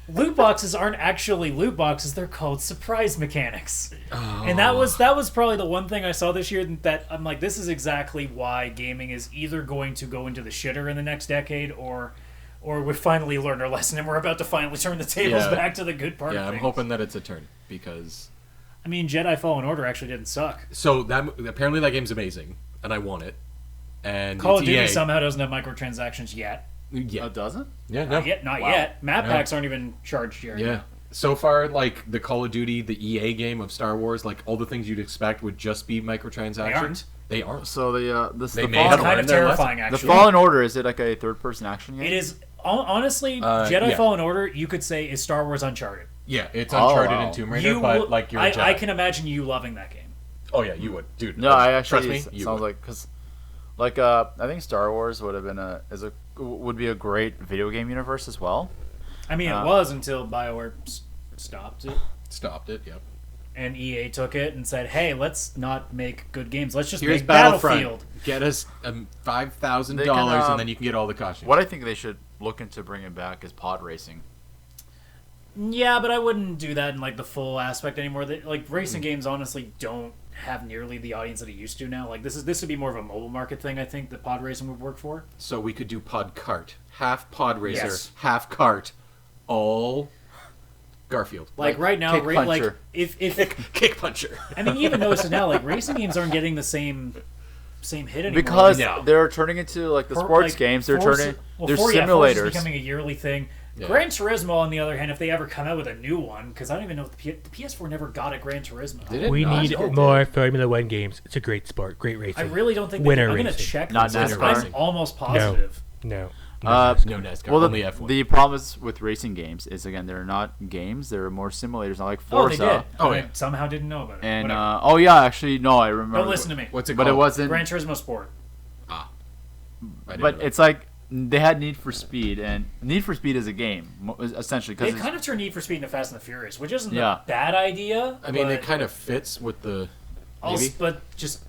loot boxes aren't actually loot boxes; they're called surprise mechanics. And that was probably the one thing I saw this year that I'm like, this is exactly why gaming is either going to go into the shitter in the next decade, or we finally learned our lesson and we're about to finally turn the tables back to the good part. Yeah, of I'm things. hoping that it's a turn because. I mean, Jedi Fallen Order actually didn't suck. So that apparently that game's amazing, and I want it. And Call of it's Duty EA. somehow doesn't have microtransactions yet. Yeah, it doesn't. yeah, no. Not Wow. yet. Map No. packs aren't even charged yet. Yeah. So far, like the Call of Duty, the EA game of Star Wars, like all the things you'd expect would just be microtransactions. They aren't. So the They may Fallen have It's kind learned of their terrifying, lesson. The actually. Fallen Order, is it like a third-person action game? It is, honestly, Jedi yeah. Fallen Order, you could say, is Star Wars Uncharted. Yeah, it's Oh, Uncharted wow. and Tomb Raider, but like you're a Jedi. I can imagine you loving that game. Oh yeah, you would, dude. No, I actually. trust me. It You sounds would. like because, I think Star Wars would have been would be a great video game universe as well. I mean, it was until BioWare stopped it. Stopped it. Yep. And EA took it and said, hey, let's not make good games. Let's just Here's make Battlefront. Battlefield. Get us $5,000, They can, and then you can get all the costumes. What I think they should look into bringing back is pod racing. Yeah, but I wouldn't do that in like the full aspect anymore. Like racing games, honestly, don't have nearly the audience that it used to now. Like this would be more of a mobile market thing. I think that pod racing would work for. So we could do pod cart, half pod racer, Yes. half cart, all Garfield. Like right now, Kick like Puncher. if Kick puncher. I mean, even notice now, like racing games aren't getting the same hit anymore. Because No. they're turning into like the sports like, games. They're Forza- turning. well, They're Forza is simulators. becoming a yearly thing. Yeah. Gran Turismo, on the other hand, if they ever come out with a new one, because I don't even know if the PS4 never got a Gran Turismo. Did it? We No, need I hope more Formula One games. It's a great sport, great I racing. really don't think. Winner I'm gonna racing. check. Not this. NASCAR. I'm racing. almost positive. No. No NASCAR. Well, only F1. the problem is with racing games is again they're not games. They're more simulators, not like Oh, they Forza. did. Oh, I yeah. somehow didn't know about it. And Whatever. oh yeah, actually no, I remember. Don't listen to me. What's it But called? it wasn't. Gran Turismo Sport. I didn't But know it's like they had Need for Speed, and Need for Speed is a game essentially They because kind of turned Need for Speed into Fast and the Furious, which isn't Yeah. a bad idea. that. I mean, but it kind of fits with the. also, Maybe. but just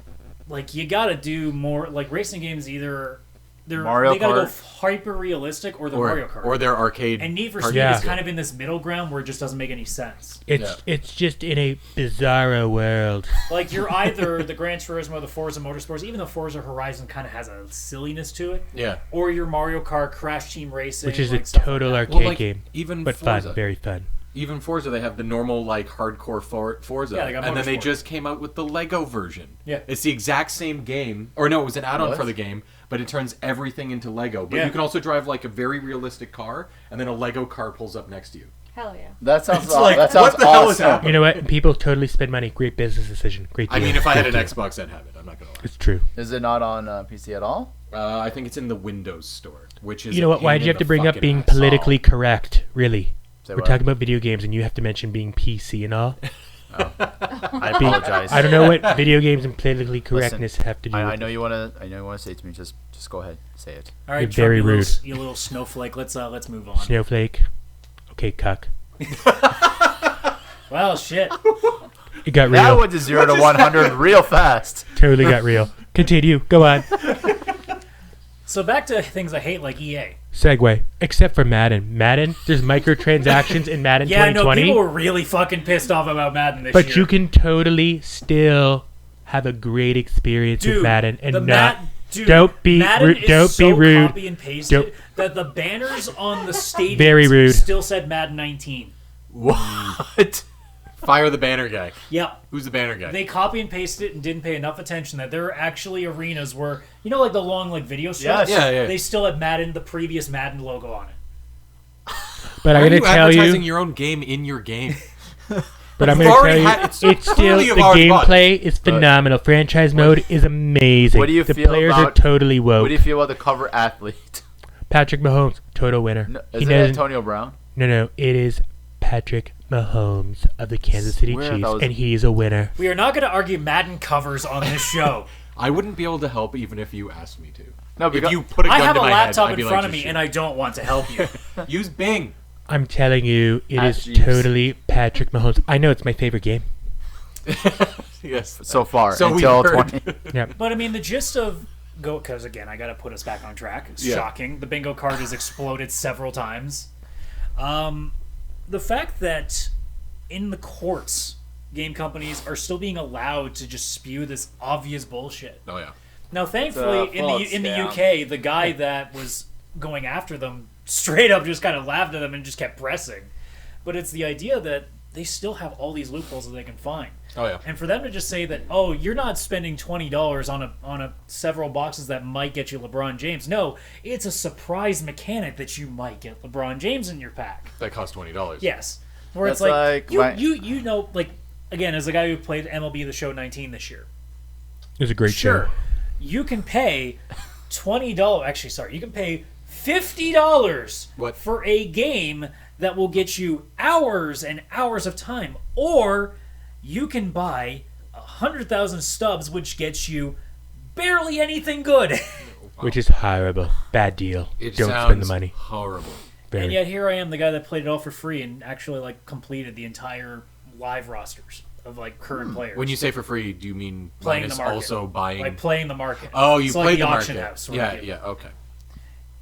like you got to do more. Like racing games, either Mario they got to go Kart. hyper realistic or the Mario Kart. Or their arcade. And Need for arcade Speed Yeah. is kind of in this middle ground where it just doesn't make any sense. It's just in a bizarro world. Like you're either the Gran Turismo, the Forza Motorsports, even though Forza Horizon kind of has a silliness to it, Yeah. or your Mario Kart Crash Team Racing, Which is like a stuff like total that. arcade Well, like, game. even But Forza. fun, very fun. Even Forza, they have the normal like hardcore Forza, Yeah, they got and then they Motorsport. just came out with the Lego version. Yeah. It's the exact same game, or no, it was an add-on What? for the game, but it turns everything into Lego. But Yeah. you can also drive like a very realistic car, and then a Lego car pulls up next to you. Hell yeah. that sounds It's like, that sounds what the hell is awesome. happening? You know what? People totally spend money. Great business decision. Great deal. I mean, if I had an Great deal. Xbox, I'd have it. I'm not gonna lie. It's true. Is it not on PC at all? I think it's in the Windows Store, which is. You know what? Why did you have to bring up being politically correct? Really? Say We're what? talking about video games, and you have to mention being PC and all. I apologize. I don't know what video games and politically correctness have to do. I with know you want to say it to me. Just go ahead, say it. All right, You're Trump, very you little- rude. You little snowflake. Let's move on. Snowflake. Okay, cuck. Well, shit. It got That real. went to 0 to 100 real fast. Totally got real. Continue. Go on. So back to things I hate, like EA. Segue. Except for Madden. Madden, there's microtransactions in Madden Yeah, no, 2020. people were really fucking pissed off about Madden this But year. you can totally still have a great experience with Madden and not. Don't be Madden rude. is Don't so be rude. Copy and pasted Don't- that the banners on the stadiums Very rude. still said Madden 19. What? Fire the banner guy. Yeah. Who's the banner guy? They copy and pasted it and didn't pay enough attention that there are actually arenas where, you know, like the long like video strips? Yes. Yeah. They still had Madden, the previous Madden logo on it. But Why I'm are going you to tell advertising you. your own game in your game? But I'm You've going to already tell you. had- it's It's still. clearly The you've already bought it. gameplay is phenomenal. Franchise mode is amazing. What do you the feel players are about- totally woke. What do you feel about the cover athlete? Patrick Mahomes, total winner. No, He is it doesn't- Antonio Brown? No. It is Patrick Mahomes of the Kansas City Swear that Chiefs, was- and he's a winner. We are not going to argue Madden covers on this show. I wouldn't be able to help even if you asked me to. No, If because you put a gun I have to a my laptop head, I'd in be front like, of me, just and I don't want to help you. shoot. Use Bing. I'm telling you, it is Jeeves. totally Patrick Mahomes. I know it's my favorite game. Yes. So far, So we've until heard. 20. Yeah. But I mean, the gist of because again, I got to put us back on track. It's Yeah. shocking. The bingo card has exploded several times. The fact that in the courts, game companies are still being allowed to just spew this obvious bullshit. Oh yeah. Now, thankfully, in the scam. UK, the guy that was going after them straight up just kind of laughed at them and just kept pressing. But it's the idea that they still have all these loopholes that they can find. Oh yeah. And for them to just say that, oh, you're not spending $20 on a several boxes that might get you LeBron James. No, it's a surprise mechanic that you might get LeBron James in your pack. That cost $20. Yes, where That's it's like, like you know, like again, as a guy who played MLB The Show 19 this year, It was a great sure, show. you can pay $20. Actually, sorry, you can pay $50 What? for a game that will get you hours and hours of time, or you can buy 100,000 stubs, which gets you barely anything good. Which is horrible. Bad deal. It Don't sounds spend the money. horrible. Very. And yet here I am, the guy that played it all for free and actually like completed the entire live rosters of like current players. When you say for free, do you mean playing minus the market, also buying? like playing the market. Oh, you It's played like the auction market. house. sort Yeah, of deal. yeah, okay.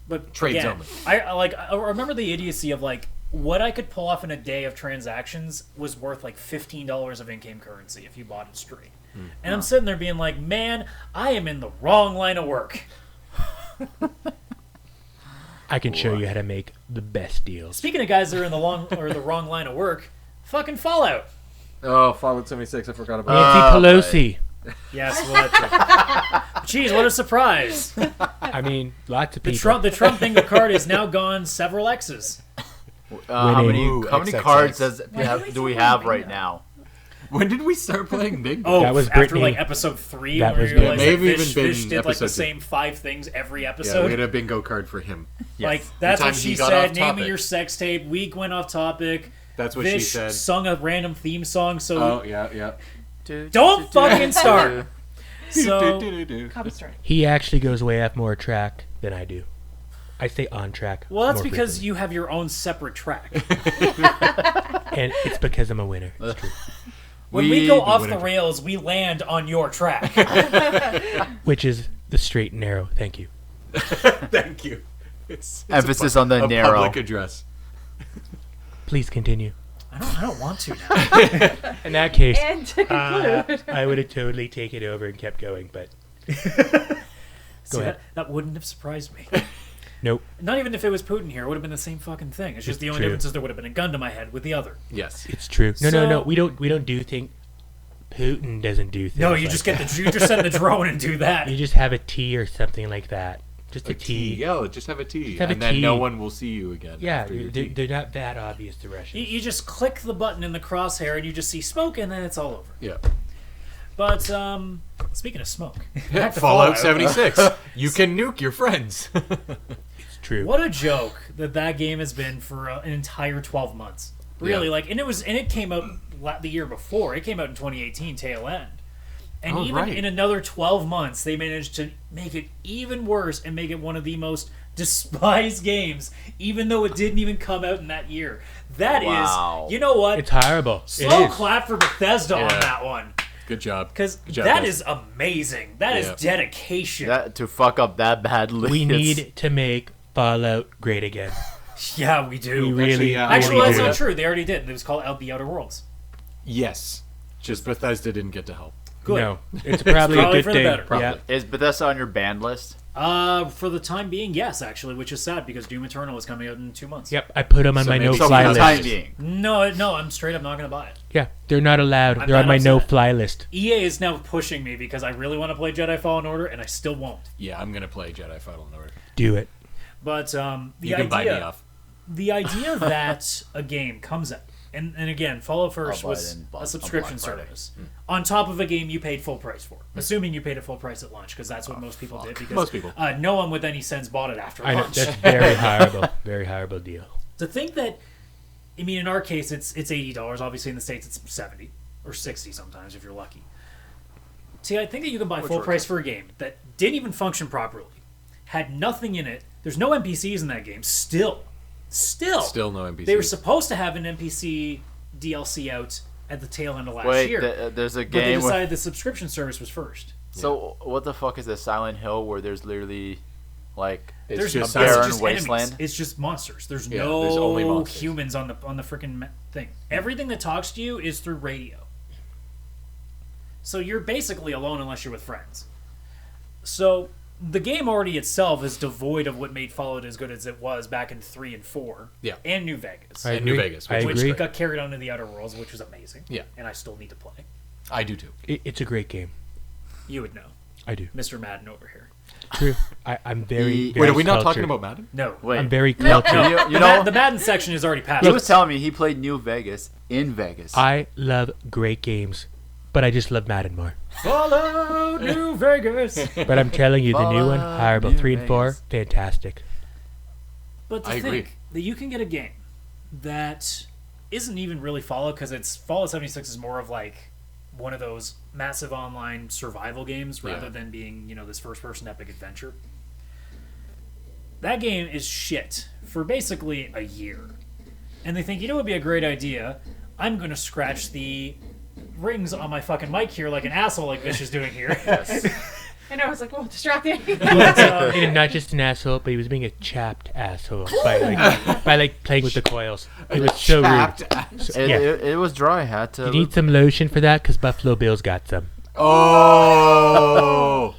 But Trades again, only. I remember the idiocy of like what I could pull off in a day of transactions was worth like $15 of in-game currency if you bought it straight. And I'm sitting there being like, man, I am in the wrong line of work. I can show you how to make the best deals. Speaking of guys that are in the wrong line of work, fucking Fallout. Oh, Fallout 76, I forgot about Nancy Pelosi. Yes, well, jeez, what a surprise! I mean, lots of The people. Trump bingo card is now gone several X's. How many Ooh, XXX. cards do we have Bingo. right now? When did we start playing Bingo? Oh, That was after Brittany. like episode 3, That where was you Brittany. realize May that have even Fish been did like the episode 2. same 5 things every Yeah, episode. we had a bingo card for him. Like that's what Anytime she he got said. off Name me topic. your sex tape. Week went off topic. That's what Vish she said. sung a random theme song. So Oh, yeah. don't fucking start. So Copy story. He actually goes way off more track than I do. I stay on track. well, that's more because frequently. you have your own separate track. And it's because I'm a winner. It's true. When we go off the rails, we land on your track. Which is the straight and narrow. Thank you. Thank you. It's Emphasis on the a narrow. public address. Please continue. I don't want to now. In that case, And to conclude, I would have totally taken over and kept going, but See, ahead. that wouldn't have surprised me. nope. Not even if it was Putin here, it would have been the same fucking thing. It's just It's the only true. difference is there would have been a gun to my head with the other. Yes. It's true. No. So- We don't do things. Putin doesn't do things. No, you like just that. you just send the drone and do that. You just have a T or something like that. Just a T. Yeah, just have a T. have a and then T. no one will see you again. Yeah, after your they're, T. they're not that obvious to You, Russians. you just click the button in the crosshair and you just see smoke and then it's all over. Yeah. But speaking of smoke, Yeah, back to Fallout 76. You can nuke your friends. It's true. What a joke that game has been for an entire 12 months. Really, Yeah. like, and it came out the year before. It came out in 2018, tail end. And Oh, even right. in another 12 months, they managed to make it even worse and make it one of the most despised games, even though it didn't even come out in that year. That Wow. is, you know what? It's horrible. Slow it is. clap for Bethesda on Yeah. that one. Good job. Because Good job, that guys. is amazing. That is Yeah. dedication. That to fuck up that badly. We it's- need to make Fallout great again. Yeah, we do. We really, Actually, really that's do. not true. They already did. It was called Out the Outer Worlds. Yes. Just Bethesda didn't get to help. Good. No, it's probably a Probably good for the thing. better. Yeah. Is Bethesda on your banned list? For the time being, yes, actually, which is sad because Doom Eternal is coming out in 2 months. Yep, I put them on So my maybe So for no-fly the list. time being. No, I'm straight up not going to buy it. Yeah, they're not allowed. I'm They're on not my upset. no-fly list. EA is now pushing me because I really want to play Jedi Fallen Order, and I still won't. Yeah, I'm going to play Jedi Fallen Order. Do it. But the You can buy me off. the idea that a game comes out, and again, Fallout First I'll buy it was in a on subscription Black Friday. service on top of a game you paid full price for, assuming you paid it full price at launch, because that's what most people did. Because Most people. no one with any sense bought it after I know launch. that's very horrible. Very horrible deal. To think that, I mean, in our case, it's $80. Obviously, in the States, it's $70 or $60 sometimes if you're lucky. See, I think that you can buy full works price for a game that didn't even function properly, had nothing in it. There's no NPCs in that game still, Still no NPC. They were supposed to have an NPC DLC out at the tail end of last Wait, year. there's a But they game. decided the subscription service was first. So what the fuck is a Silent Hill where there's literally like There's just a barren just wasteland? enemies. It's just monsters. There's Yeah, no there's only monsters. humans on the freaking thing. Everything that talks to you is through radio. So you're basically alone unless you're with friends. So the game already itself is devoid of what made Fallout as good as it was back in 3 and 4. Yeah. And New Vegas. I And New agree. Vegas, I which which agree. got carried on to the Outer Worlds, which was amazing. Yeah. And I still need to play. I do too. It's a great game. You would know. I do. Mr. Madden over here. True. I'm very, very Wait, are we not cultured. talking about Madden? No. Wait, I'm very No, cultured. no, You know- the Madden section is already passed. he was telling me he played New Vegas in Vegas. I love great games, but I just love Madden more. Fallout New Vegas. But I'm telling you, the new one, Fallout horrible. New 3 and 4, Vegas. fantastic. But to I agree. think that you can get a game that isn't even really Fallout, because it's Fallout 76 is more of like one of those massive online survival games rather Yeah. than being, this first-person epic adventure. That game is shit for basically a year. And they think, what would be a great idea? I'm going to scratch the rings on my fucking mic here like an asshole like Vish is doing here. And I was like, oh, distracting. And not just an asshole, but he was being a chapped asshole by playing with the coils. It was so rude. So, yeah. It was dry. I had to. You need some lotion for that because Buffalo Bill's got some. Oh.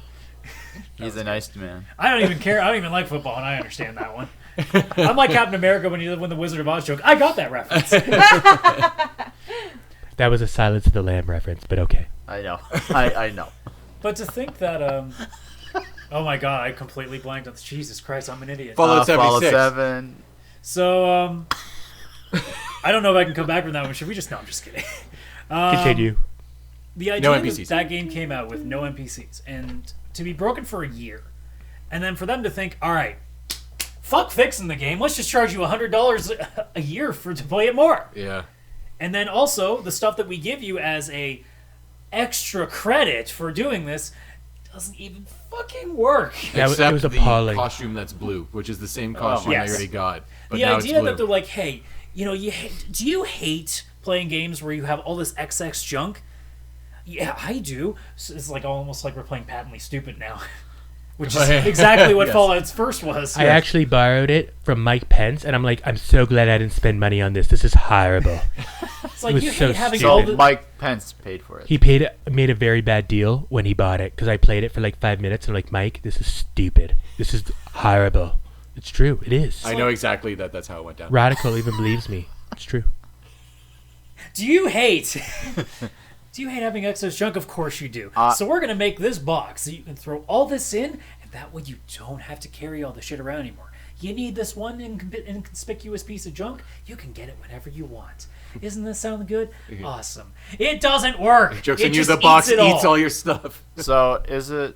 He's a nice man. I don't even care. I don't even like football, and I understand that one. I'm like Captain America when the Wizard of Oz joke. I got that reference. That was a Silence of the Lamb reference, but okay. I know. I know. But to think that, oh my god, I completely blanked on. Jesus Christ, I'm an idiot. Fallout 76. Fallout 7. So, I don't know if I can come back from that one. Should we just? No, I'm just kidding. Continue. The idea that NPCs. that game came out with no NPCs and to be broken for a year, and then for them to think, all right, fuck fixing the game. Let's just charge you $100 a year to play it more. Yeah. And then also the stuff that we give you as a extra credit for doing this doesn't even fucking work. That was, it Except was the appalling. costume that's blue, which is the same costume yes. I already got. But The now it's idea blue. that they're like, hey, do you hate playing games where you have all this XX junk? Yeah, I do. So it's like almost like we're playing Patently Stupid now. Which is exactly what Yes. Fallout's first was. I actually borrowed it from Mike Pence, and I'm like, I'm so glad I didn't spend money on this. This is horrible. It's like was you so hate having stupid. all So the... Mike Pence paid for it. He made a very bad deal when he bought it because I played it for like 5 minutes. And I'm like, Mike, this is stupid. This is horrible. It's true. It is. I know exactly that's how it went down. Radical even believes me. It's true. Do you hate... Do you hate having excess junk? Of course you do. So we're going to make this box so you can throw all this in, and that way you don't have to carry all the shit around anymore. You need this one inconspicuous piece of junk? You can get it whenever you want. Isn't this sound good? Awesome. It doesn't work. Jokes It on you, just the box it eats all your stuff. So is it?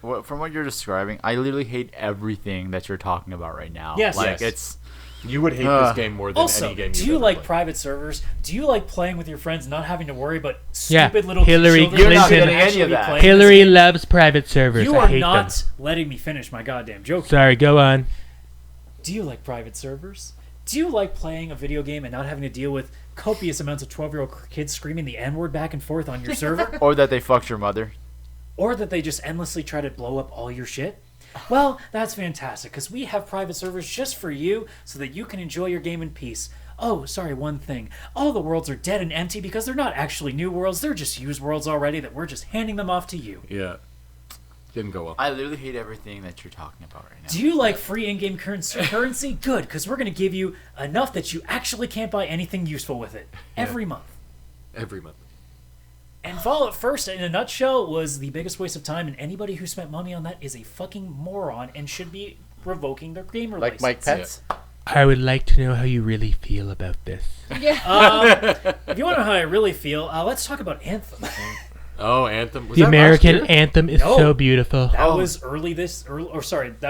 From what you're describing, I literally hate everything that you're talking about right now. Yes. Like Yes. it's. You would hate this game more than Also, any game do you've you ever like played. private servers? Do you like playing with your friends, not having to worry about Yeah, stupid little Hillary children You're not actually getting any of that. playing Hillary this? loves private servers. You I are hate not them. letting me finish my goddamn joke. Sorry, go on. Do you like private servers? Do you like playing a video game and not having to deal with copious amounts of 12-year-old kids screaming the N-word back and forth on your server? Or that they fucked your mother. Or that they just endlessly try to blow up all your shit? Well, that's fantastic, because we have private servers just for you so that you can enjoy your game in peace. Oh, sorry, one thing. All the worlds are dead and empty because they're not actually new worlds. They're just used worlds already that we're just handing them off to you. Yeah. Didn't go well. I literally hate everything that you're talking about right now. Do you like free in-game currency? Good, because we're going to give you enough that you actually can't buy anything useful with it every month. Every month. And Fallout First, in a nutshell, was the biggest waste of time, and anybody who spent money on that is a fucking moron and should be revoking their gamer Like Mike license. Pence? I would like to know how you really feel about this. If you want to know how I really feel, let's talk about Anthem. Oh, Anthem. Was The that American last year? anthem is No. so beautiful. That was early that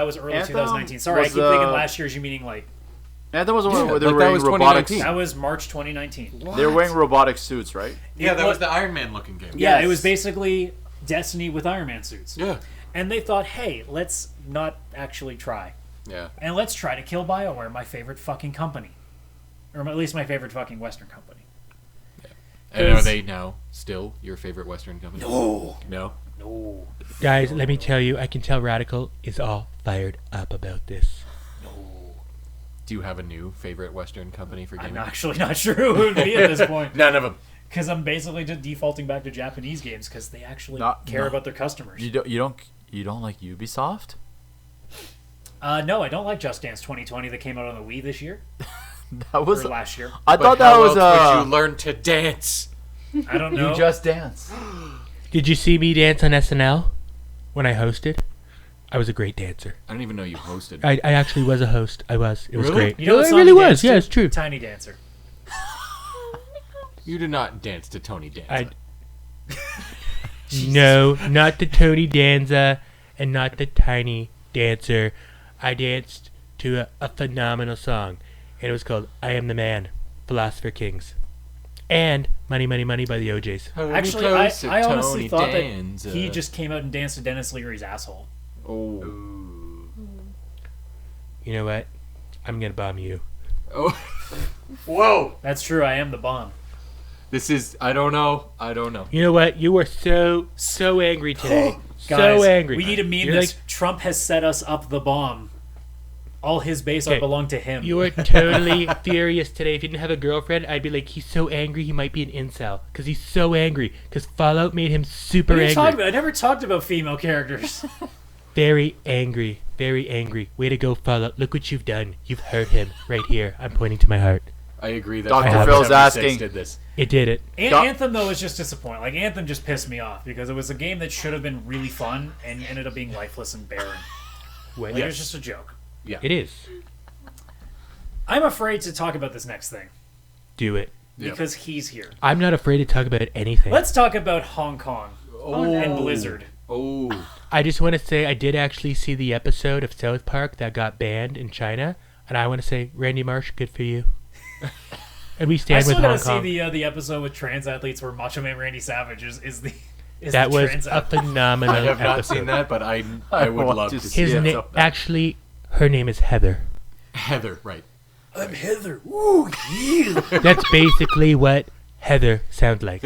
was early Anthem 2019. Sorry, I was, keep thinking last year's. You meaning like Yeah, that was the one where they like were that wearing was robotics. 2019. that was March 2019. They were wearing robotic suits, right? Yeah, that It was the Iron Man looking game. Yeah, Yes. it was basically Destiny with Iron Man suits. Yeah. And they thought, hey, let's not actually try. Yeah. And let's try to kill BioWare, my favorite fucking company. Or at least my favorite fucking Western company. And are they now still your favorite Western company? No. No? No. Guys, let me tell you, I can tell Radical is all fired up about this. Do you have a new favorite Western company for gaming? I'm actually not sure who it would be at this point. None of them. Because I'm basically just defaulting back to Japanese games because they actually care about their customers. You don't like Ubisoft? No, I don't like Just Dance 2020 that came out on the Wii this year. That was Or last year. I But thought that how was else would you learn to dance? I don't know. You Just Dance. Did you see me dance on SNL when I hosted? I was a great dancer. I didn't even know you hosted. I actually was a host. I was. It was Really? great. You know what I song really you was. danced Yeah, to? it's true. Tiny Dancer. You did not dance to Tony Danza. No, not the Tony Danza and not the Tiny Dancer. I danced to a phenomenal song, and it was called "I Am the Man," Philosopher Kings, and "Money, Money, Money" by the OJs. Actually, I honestly thought that he just came out and danced to Dennis Leary's asshole. Oh. You know what? I'm gonna bomb you. Oh. Whoa. That's true. I am the bomb. This is. I don't know. You know what? You were so angry today. Guys, so angry. we need to meme You're this. like- Trump has set us up the bomb. All his base Okay. belong to him. You were totally furious today. If you didn't have a girlfriend, I'd be like, he's so angry he might be an incel. Because he's so angry. Because Fallout made him super What are you talking angry. about? I never talked about female characters. Very angry. Very angry. Way to go, Fallout. Look what you've done. You've hurt him right here. I'm pointing to my heart. I agree that Dr. Fallout Phil's 76 asking- did this. It did it. Anthem, though, was just disappointing. Like, Anthem just pissed me off because it was a game that should have been really fun and ended up being lifeless and barren. Wait, Like, it was just a joke. It is. I'm afraid to talk about this next thing Do it. because he's here. I'm not afraid to talk about anything. Let's talk about Hong Kong and Blizzard. Oh. I just want to say I did actually see the episode of South Park that got banned in China, and I want to say, Randy Marsh, good for you. And we I stand with still Hong gotta Kong. see the episode with trans athletes where Macho Man Randy Savage is That the was trans a athlete. phenomenal I have not episode. seen that, but I would want love to to see see His Yeah, name, so bad. actually, her name is Heather. Heather, right. I'm Heather. Ooh, yeah. That's basically what Heather sounds like.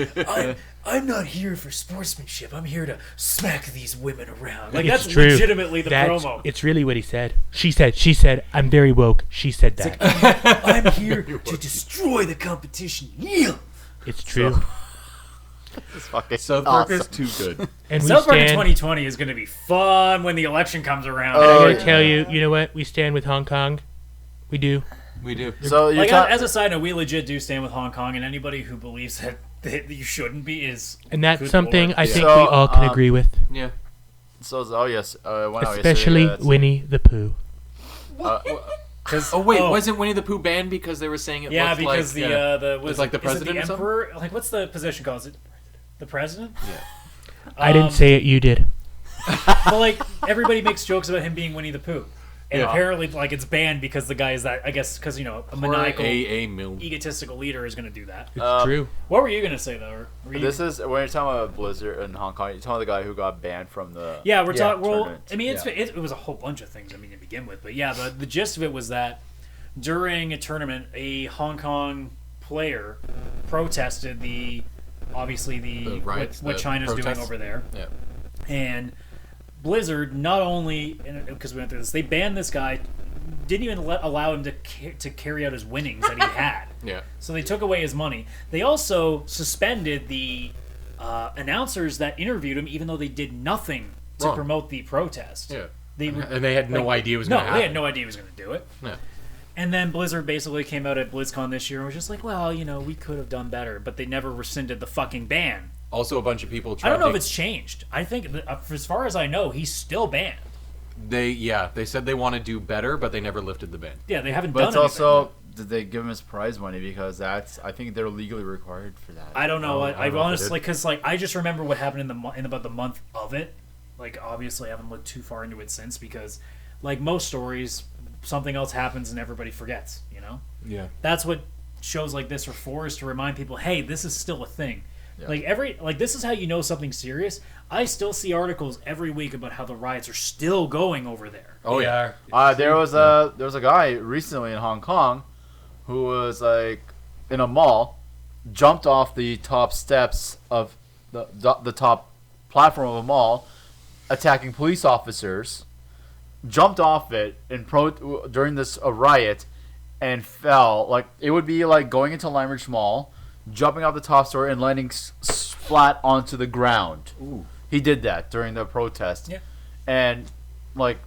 I'm not here for sportsmanship. I'm here to smack these women around. Like, It's that's true. legitimately the That's- promo. It's really what he said. She said, I'm very woke. She said that. I'm here to destroy the competition. Yeah. It's true. It's fucking South Park is awesome. too good. And we South Park in stand. 2020 is going to be fun when the election comes around. I Oh, gotta tell you, you know what? We stand with Hong Kong. We do. We do. So you're Like, talking. as a side note, we legit do stand with Hong Kong, and anybody who believes that you shouldn't be is. And that's Good something Lord. I think So, we all can um, agree with. Yeah. So oh yes, went out Especially yesterday, Winnie the Pooh. Cause, Oh wait, wasn't Winnie the Pooh banned because they were saying it Yeah, looked because like the was it's like the is it president or the something? emperor. Like, what's the position called? Is it the president? I didn't say it, you did. But like everybody makes jokes about him being Winnie the Pooh, and Yeah. apparently like it's banned because the guy is that. I guess because a Poor maniacal, A.A. Milne. egotistical leader is going to do that. It's true. What were you going to say though? Were you- This is when you're talking about Blizzard in Hong Kong. You're talking about the guy who got banned from the. Yeah, we're talking. Well, tournament. I mean, Yeah. it was a whole bunch of things. I mean, to begin with, but yeah, the gist of it was that during a tournament, a Hong Kong player protested obviously The riots, what the China's doing protests. over there, Yeah. and Blizzard not only because we went through this, they banned this guy, didn't even allow him to carry out his winnings that he had. Yeah. So they took away his money. They also suspended the announcers that interviewed him, even though they did nothing to Wrong. promote the protest. Yeah. They were, And they had no idea it was no, going to happen. they had no idea he was going to do it. Yeah. And then Blizzard basically came out at BlizzCon this year and was just like, well, we could have done better, but they never rescinded the fucking ban. Also, a bunch of people tried I don't know to- if it's changed. I think, as far as I know, he's still banned. They said they want to do better, but they never lifted the ban. Yeah, they haven't But done it's anything. also, did they give him his prize money because I think they're legally required for that. I don't know. I I don't know if honestly, it because I just remember what happened in about the month of it. Like, obviously, I haven't looked too far into it since because, like most stories, something else happens and everybody forgets. Yeah. That's what shows like this are for, is to remind people, hey, this is still a thing. Like this is how you know something's serious. I still see articles every week about how the riots are still going over there. Oh yeah. There was a guy recently in Hong Kong who was like in a mall, jumped off the top steps of the top platform of a mall, attacking police officers, jumped off it during this riot, and fell. Like it would be like going into Limeridge Mall, jumping off the top story and landing flat onto the ground. Ooh. He did that during the protest. Yeah. And like,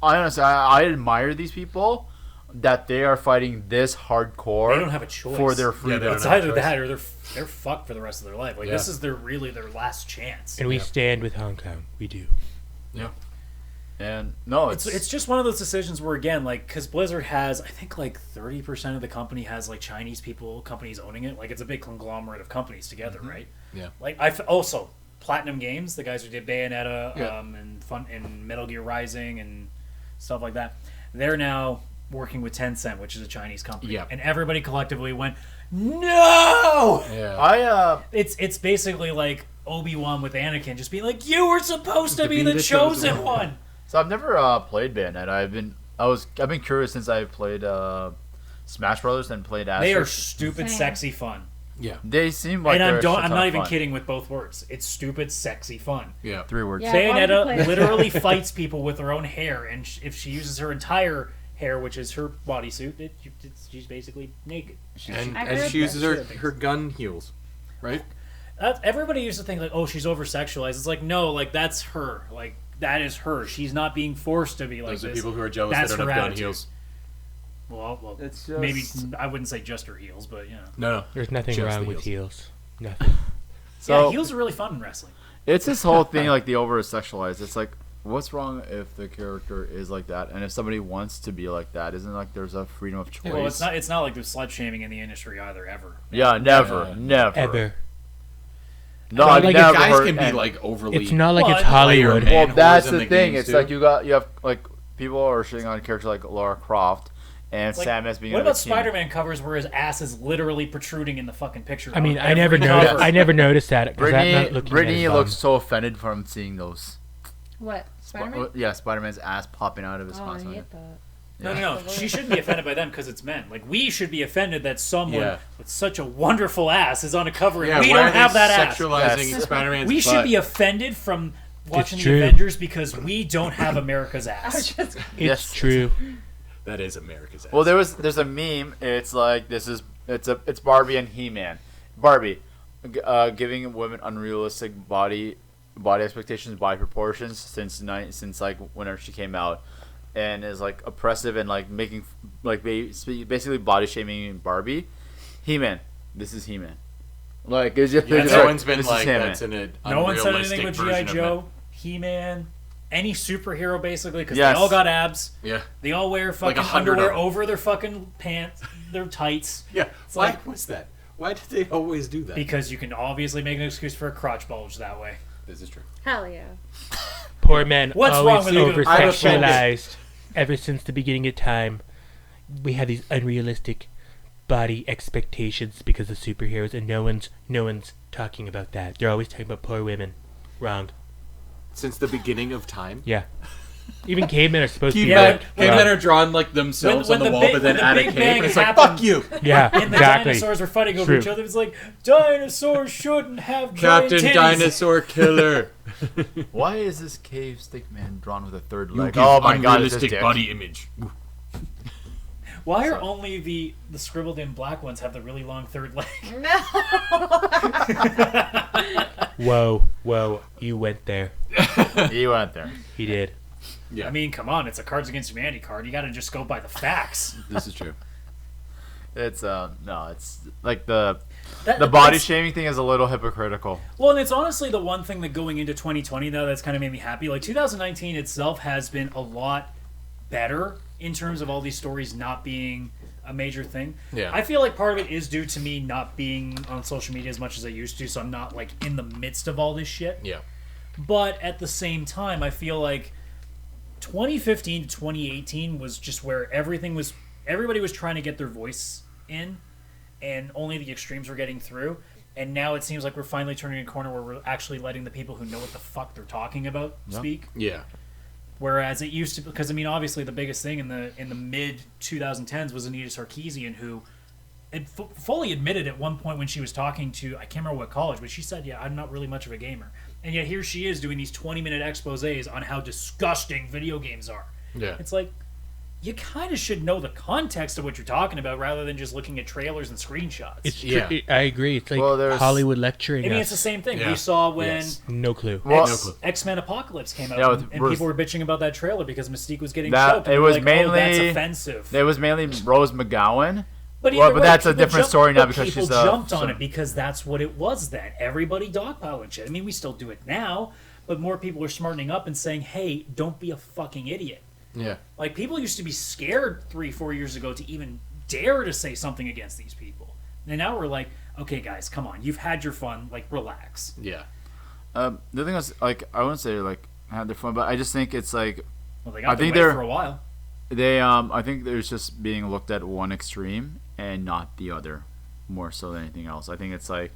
I honestly, I admire these people that they are fighting this hardcore. They don't have a choice for their freedom. It's either that or they're fucked for the rest of their life. Like this is really their last chance. And we stand with Hong Kong. We do. Yeah. And no, It's just one of those decisions where, again, like, because Blizzard has, I think, like 30% of the company has like Chinese companies owning it. Like, it's a big conglomerate of companies together, right? Yeah. Like, also Platinum Games, the guys who did Bayonetta and Metal Gear Rising and stuff like that. They're now working with Tencent, which is a Chinese company. Yeah. And everybody collectively went, no! Yeah. It's basically like Obi-Wan with Anakin just being like, you were supposed to be the chosen one. So I've never played Bayonetta. I've been curious since I played Smash Brothers and played Astro. They are stupid, sexy fun. Yeah. They seem like And they're I'm not even fun. kidding with both words. It's stupid, sexy fun. Yeah. 3 words. Yeah. why don't you play Bayonetta it? literally fights people with her own hair, and if she uses her entire hair, which is her bodysuit, she's basically naked. And I heard she uses that. her gun heels, right? Everybody used to think like, oh, she's over sexualized. It's like, no, like that's her. Like that is her. She's not being forced to be like Those are this. people who are jealous That's they don't her have gun attitude. heels. Well, It's just- maybe I wouldn't say just her heels, but you know. No. There's nothing Just wrong the with heels. heels. Nothing. So Yeah, heels are really fun in wrestling. it's this whole thing like the over sexualized. It's like, what's wrong if the character is like that, and if somebody wants to be like that, isn't it like there's a freedom of choice? Well, it's not like there's slut shaming in the industry either, ever. Yeah, never. Ever. No, But, I've like, never Guys heard. can be and- like overly. It's not like Well, it's I- Hollywood. Man Well, that's whores in the the thing. games, It's like too. you have like people are shitting on a character like Lara Croft and Like, Sam as being. What a about bikini. Spider-Man covers where his ass is literally protruding in the fucking picture? I mean, on I never every noticed. cover? I never noticed that because I'm not looking Brittany at it. looks so offended from seeing those. What? Spider-Man? Yeah, Spider-Man's ass popping out of his Oh, I console. hate that. No. She shouldn't be offended by them because it's men. Like, we should be offended that someone Yeah. with such a wonderful ass is on a cover and Yeah, we why don't are they have that ass. sexualizing Yes. Spider-Man's We butt? should be offended from watching the true. Avengers because we don't have America's I was ass. just. It's Yes. true. That is America's ass. Well, there's a meme. It's like it's Barbie and He-Man. Barbie, giving women unrealistic body expectations, body proportions since like whenever she came out, and is like oppressive and like making like basically body shaming Barbie. He-Man, this is He-Man. Like it's just, yeah, it's no like, one's been this is like He-Man. that's an No one said anything about G.I. version of Joe, He-Man, any superhero basically because Yes. they all got abs. it. Yeah. They all wear Like fucking 100 of underwear them. over their fucking pants, their tights. Yeah. Why like- was that? Why did they always do that? Because you can obviously make an excuse for a crotch bulge that way. This is true. Hell yeah. Poor men What's wrong always with you? over I'm offended. sexualized. Ever since the beginning of time, we have these unrealistic body expectations because of superheroes, and no one's talking about that. They're always talking about poor women. Wrong. Since the beginning of time. Yeah. Even cavemen are supposed to be Yeah, like, Cavemen are drawn like themselves When on the the wall, big- but then when the add a Big cape, Bang and it's like, happened- fuck you! yeah, And the exactly. dinosaurs were fighting over True. each other. It's like, dinosaurs shouldn't have giant Captain titties. Dinosaur Killer. Why is this cave stick man drawn with a third You leg? give Oh my god, it's his unrealistic dick. body image. Why are only the scribbled in black ones have the really long third leg? Whoa, you went there. He went there. He did. Yeah, I mean, come on, it's a Cards Against Humanity card. You got to just go by the facts. this is true. It's no, it's like the That- body that's- shaming thing is a little hypocritical. Well, and it's honestly the one thing that going into 2020 though that's kind of made me happy. Like 2019 itself has been a lot better in terms of all these stories not being a major thing. Yeah. I feel like part of it is due to me not being on social media as much as I used to, so I'm not like in the midst of all this shit. Yeah. But at the same time, I feel like 2015 to 2018 was just where everybody was trying to get their voice in, and only the extremes were getting through. and now it seems like we're finally turning a corner where we're actually letting the people who know what the fuck they're talking about speak. Yeah. Whereas it used to, because I mean, obviously the biggest thing in the mid 2010s was Anita Sarkeesian, who had fully admitted at one point when she was talking to, I can't remember what college, but she said, "Yeah, I'm not really much of a gamer," and yet here she is doing these 20-minute exposés on how disgusting video games are. Yeah. It's like, you kind of should know the context of what you're talking about rather than just looking at trailers and screenshots. It's I agree. It's like there's- Hollywood lecturing I mean, us. it's the same thing. Yeah. We saw when Yes. No clue. Well, X-Men Apocalypse came out, Yeah, and people were bitching about that trailer because Mystique was getting That- choked. And it they were was like, mainly- oh, that's offensive. It was mainly Rose McGowan. But, Well, either but way, that's a people different story now because people she's jumped on it because that's what it was then. Everybody dogpiling shit. I mean, we still do it now, but more people are smartening up and saying, "Hey, don't be a fucking idiot." Yeah. Like, people used to be scared 3-4 years ago to even dare to say something against these people, and now we're like, "Okay, guys, come on, you've had your fun. Like, relax." Yeah. The thing is, like, I wouldn't say like had their fun, but I just think it's like Well, they got I think their way they're- for a while. I think there's just being looked at one extreme and not the other, more so than anything else. I think it's like,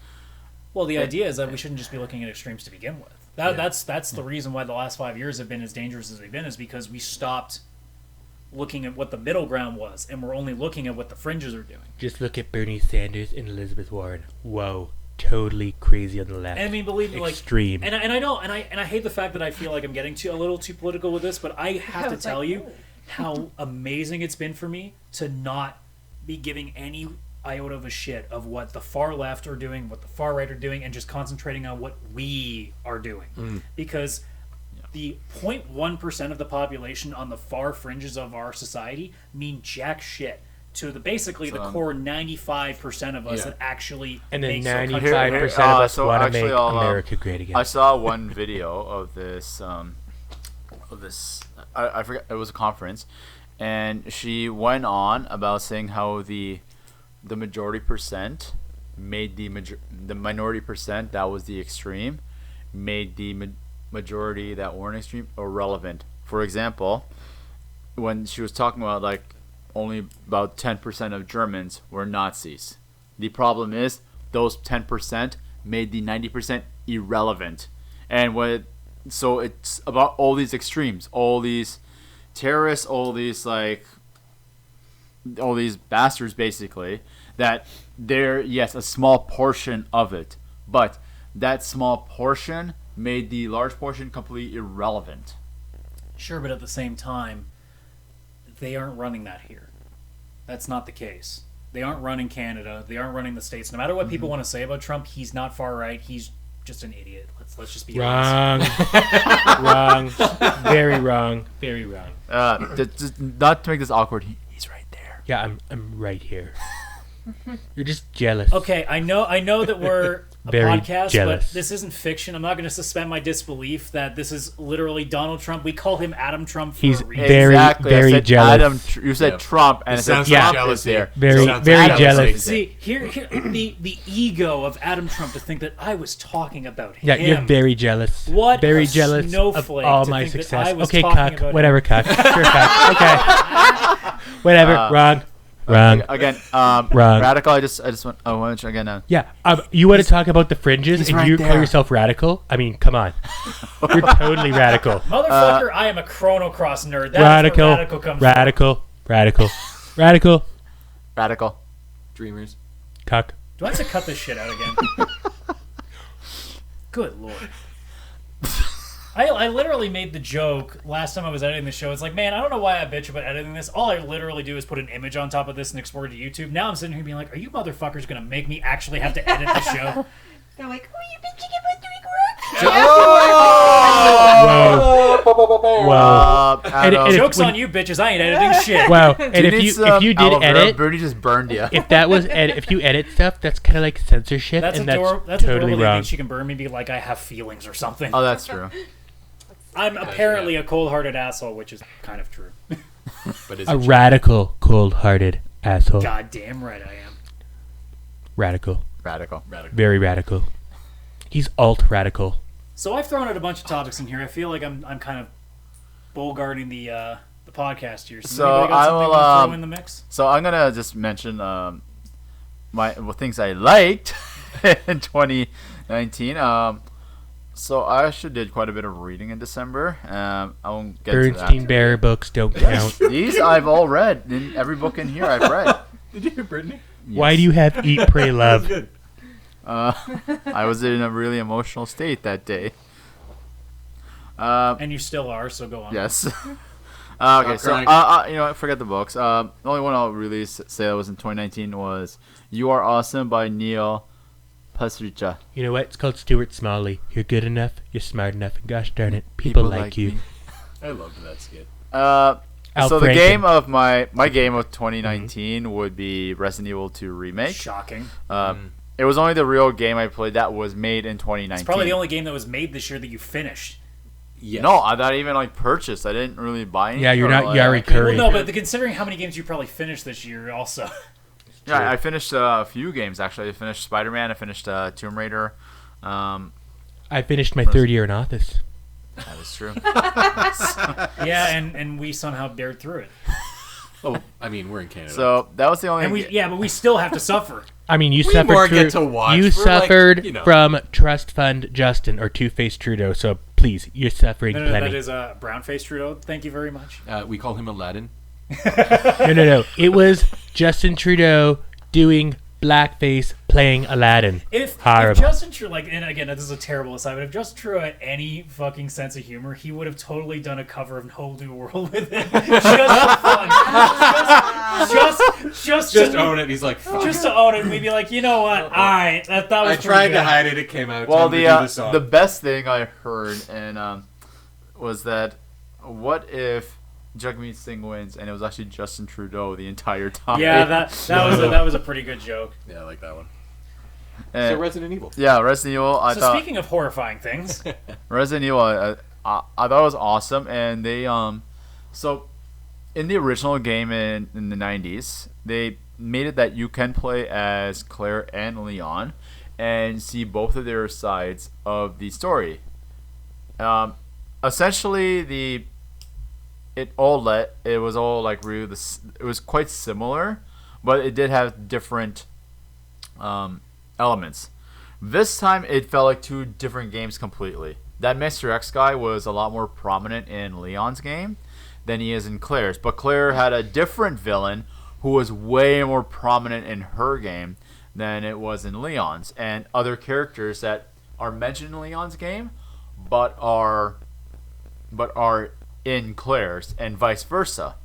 Well, the idea is that we shouldn't just be looking at extremes to begin with. That's the reason why the last 5 years have been as dangerous as they've been, is because we stopped looking at what the middle ground was, and we're only looking at what the fringes are doing. Just look at Bernie Sanders and Elizabeth Warren. Whoa, totally crazy on the left. And I mean, believe me, like, extreme. and I know, and I hate the fact that I feel like I'm getting a little too political with this, but I have to was tell like, you ooh. how amazing it's been for me to not be giving any iota of a shit of what the far left are doing, what the far right are doing, and just concentrating on what we are doing. Because the 0.1% of the population on the far fringes of our society mean jack shit to basically the core 95% of us that actually and then makes our country 95% great. of us so want to actually make I'll, America great again. I saw one video of this I forget, it was a conference, and she went on about saying how the majority percent made the minority percent that was the extreme made the majority that weren't extreme irrelevant. For example, when she was talking about like only about 10% of Germans were Nazis. The problem is those 10% made the 90% irrelevant. And so it's about all these extremes, all these terrorists, all these bastards basically, that they're, yes, a small portion of it, but that small portion made the large portion completely irrelevant. Sure, but at the same time, they aren't running that here. That's not the case. They aren't running Canada. They aren't running the States. No matter what people want to say about Trump, he's not far right. He's just an idiot. Let's just be honest. Wrong. Very wrong. Very wrong. Just not to make this awkward, he's right there. Yeah, I'm right here. You're just jealous. Okay, I know that we're a Very podcast, jealous. but this isn't fiction. I'm not going to suspend my disbelief that this is literally Donald Trump. We call him Adam Trump for He's a reason. very, Exactly. very I said jealous. you said Yeah. Trump, and It I said sounds like Trump jealousy. is there. Very, Sounds very like jealous. See, here the ego of Adam Trump to think that I was talking about him. Yeah, you're very jealous. What Very a jealous of snowflake all to my think that success. I was Okay, talking cuck. about Whatever, cuck. Sure, cuck. Okay. Whatever. Wrong. Again, Wrong. radical. I just want. I want to again. Yeah, you want to talk about the fringes he's and right you call there. yourself radical? I mean, come on. You're totally radical. Motherfucker, I am a Chrono Cross nerd. That's Radical. where radical comes Radical. Radical. Radical. Radical. Dreamers. Cuck. from. Do I have to cut this shit out again? Good lord. I literally made the joke last time I was editing the show. It's like, man, I don't know why I bitch about editing this. All I literally do is put an image on top of this and export it to YouTube. Now I'm sitting here being like, are you motherfuckers going to make me actually have to edit the show? They're like, oh, you bitching about doing work? Wow. Adam, And if- Joke's when- on you bitches. I ain't editing shit. Wow. And do if need you some did aloe vera? edit, Birdie just burned you. if that was if you edit stuff, that's kind of like censorship, That's and adorable. that's That's totally adorable. wrong. Think she can burn me, be like I have feelings or something. Oh, that's true. I'm apparently a cold-hearted asshole, which is kind of true. But is A it radical, cold-hearted asshole. Goddamn right I am. Radical. Radical. Very radical. He's alt-radical. So I've thrown out a bunch of topics in here. I feel like I'm kind of bull-guarding the podcast here. So anybody got I something will, they wanna throw in the mix? So I'm gonna just mention things I liked. in 2019. So I actually did quite a bit of reading in December. I won't get to Bernstein that. Bear books don't count. These I've all read. In every book in here I've read. Did you hear Brittany? Why do you have Eat, Pray, Love? Good. I was in a really emotional state that day. And you still are, so go on. Yes. Okay, so crying. you know, forget the books. The only one I'll really say that was in 2019 was "You Are Awesome" by Neil Pasricha. You know what? It's called Stuart Smalley. You're good enough, you're smart enough, and gosh darn it, people like you. me. I loved that skit. Al So the Franken. game of my game of 2019 would be Resident Evil 2 remake. Shocking. It was only the real game I played that was made in 2019. It's probably the only game that was made this year that you finished. Yes. No, I not even like purchased. I didn't really buy anything. Yeah, you're not like, Yari Curry. Well, no, but considering how many games you probably finished this year, also. Yeah, I finished a few games actually. I finished Spider-Man. I finished Tomb Raider. I finished my third year in office. That is true. Yeah, and we somehow dared through it. Oh, I mean, we're in Canada. So that was the only. And but we still have to suffer. I mean, you We suffered more through, get to watch. You We're suffered like, you know. from Trust Fund Justin or Two-Face Trudeau, so please, you're suffering No, plenty. that is brown-faced Trudeau. Thank you very much. we call him Aladdin. No. It was Justin Trudeau doing blackface playing Aladdin. If Horrible. Justin Trudeau, and again, this is a terrible aside, but if Justin Trudeau had any fucking sense of humor, he would have totally done a cover of Whole New World with it. Just for fun. Just to own it. He's like, fuck. Just to own it, and we'd be like, you know what? All right, that was I pretty tried good. to hide it. It came out. Well, Time to do the song. the best thing I heard and was that what if Jagmeet Singh wins and it was actually Justin Trudeau the entire time? Yeah, that was a pretty good joke. Yeah, I like that one. And- So Resident Evil. yeah, Resident Evil. I So thought speaking of horrifying things, Resident Evil. I thought it was awesome, and they so in the original game in the 90s, they made it that you can play as Claire and Leon and see both of their sides of the story. Essentially, it was all like really it was quite similar, but it did have different elements. This time, it felt like two different games completely. That Mr. X guy was a lot more prominent in Leon's game than he is in Claire's, but Claire had a different villain who was way more prominent in her game than it was in Leon's, and other characters that are mentioned in Leon's game, but are in Claire's, and vice versa.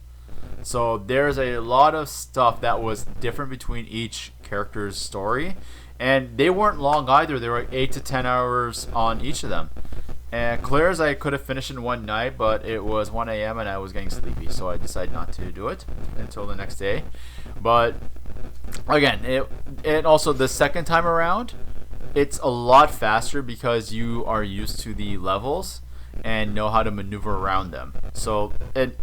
So there's a lot of stuff that was different between each character's story, and they weren't long either. They were like 8 to 10 hours on each of them. And Claire's I could have finished in one night, but it was 1 a.m. and I was getting sleepy, so I decided not to do it until the next day. But again, it also the second time around, it's a lot faster because you are used to the levels and know how to maneuver around them. So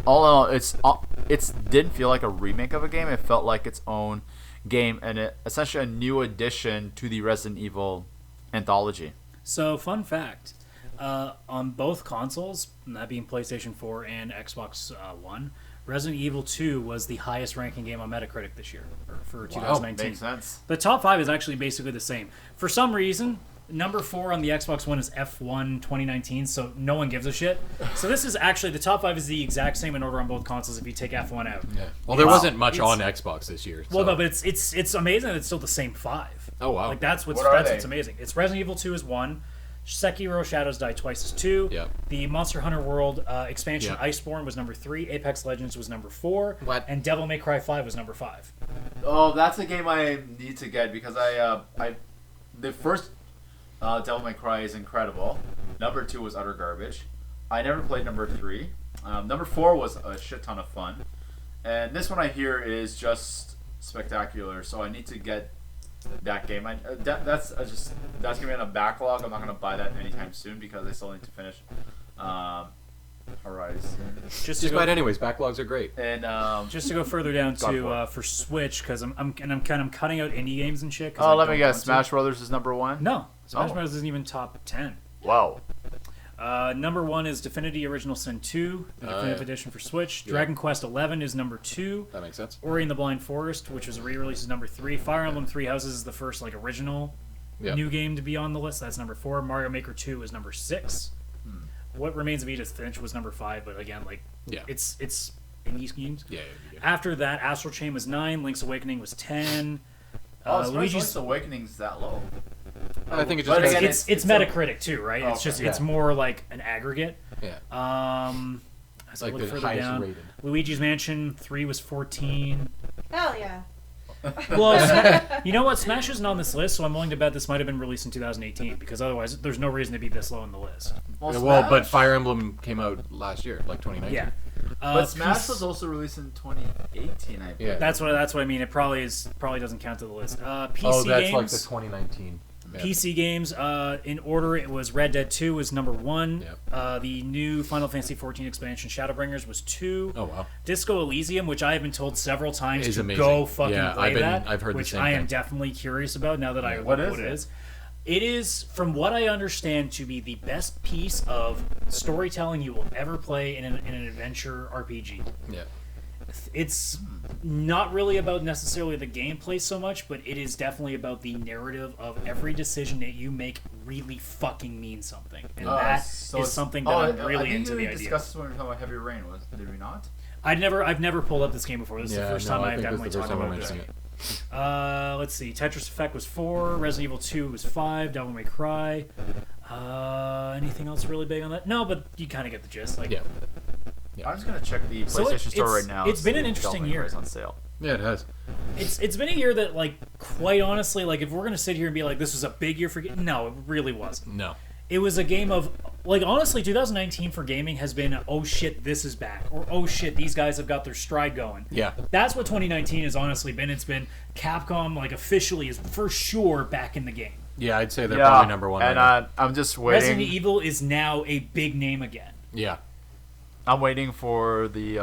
all in all, it didn't feel like a remake of a game. It felt like its own game and essentially a new addition to the Resident Evil anthology. so fun fact, on both consoles, that being PlayStation 4 and Xbox One, Resident Evil 2 was the highest ranking game on Metacritic this year for 2019. Makes sense. The top 5 is actually basically the same. For some reason, number 4 on the Xbox One is F1 2019, so no one gives a shit. So this is actually, the top 5 is the exact same in order on both consoles if you take F1 out. Yeah. Well, there wasn't much It's- on Xbox this year. Well, so- no, but it's amazing that it's still the same 5. Oh, wow. Like that's what's What are what's they? amazing. It's Resident Evil 2 is 1, Sekiro Shadows Die Twice is 2. Yep. The Monster Hunter World expansion Yep. Iceborne was number 3, Apex Legends was number 4, What? and Devil May Cry 5 was number 5. Oh, that's a game I need to get because the first Devil May Cry is incredible. Number 2 was utter garbage. I never played number 3. Number 4 was a shit ton of fun, and this one I hear is just spectacular. So I need to get that game. That's gonna be on a backlog. I'm not gonna buy that anytime soon because I still need to finish Horizon. Just Just buy it anyways. Backlogs are great. And just to go further down God to War. for Switch, because I'm cutting out indie games and shit. 'cause oh, I let me don't guess. want to. Smash Brothers is number 1. No, Smash Oh. Bros. Isn't even top 10. Wow. Number 1 is Divinity Original Sin 2, the Definitive yeah. Edition for Switch. Yeah. Dragon Quest 11 is number 2. That makes sense. Ori and the Blind Forest, which was a re-release, is number 3. Fire Emblem Three Houses is the first original Yep. new game to be on the list. That's number 4. Mario Maker 2 is number 6. What Remains of Edith Finch was number 5, but again, like, Yeah. it's in these games. Yeah. After that, Astral Chain was 9, Link's Awakening was 10. Luigi's Awakening's that low. I think it But just again, It's it's Metacritic too, right? Oh, It's just okay. it's more like an aggregate. yeah. As Like I look the further highest down, rated. Luigi's Mansion 3 was 14. Hell yeah. Well, you know what? Smash isn't on this list, so I'm willing to bet this might have been released in 2018 because otherwise, there's no reason to be this low on the list. Well, but Fire Emblem came out last year, like 2019. Yeah, But Smash PC was also released in 2018, I believe. Yeah. That's what I mean. It probably doesn't count to the list. PC Oh, that's games. like the 2019. Yeah. PC games, in order, it was Red Dead 2 was number 1. Yep. The new Final Fantasy 14 expansion, Shadowbringers, was 2. Oh wow. Disco Elysium, which I have been told several times Is to amazing. go fucking Yeah, play I've heard the which same I am thing. definitely curious about now that I What know is what it it? is. It is, from what I understand, to be the best piece of storytelling you will ever play in an adventure RPG. Yeah. It's not really about necessarily the gameplay so much, but it is definitely about the narrative of every decision that you make really fucking means something, and that is something that I'm really into the we idea. discussed this when we were talking about Heavy Rain, did we not? I've never pulled up this game before. This is the first time I I've think definitely this is the talked first time about I'm this. mentioning it. Let's see. Tetris Effect was 4. Resident Evil 2 was 5. Devil May Cry. Anything else really big on that? No, but you kind of get the gist. Like, Yeah. I'm just gonna check the So PlayStation Store it's- right now. it's and been see an if interesting Devil May Cry year. is on sale. Yeah, it has. it's been a year that, like, quite honestly, like, if we're gonna sit here and be like, this was a big year for no, it really wasn't. No. It was a game of, like, honestly, 2019 for gaming has been, oh shit, this is back, or oh shit, these guys have got their stride going. Yeah. That's what 2019 has honestly been. It's been Capcom, like, officially is for sure back in the game. Yeah, I'd say they're probably number one. And right now. I'm just waiting. Resident Evil is now a big name again. Yeah. I'm waiting for the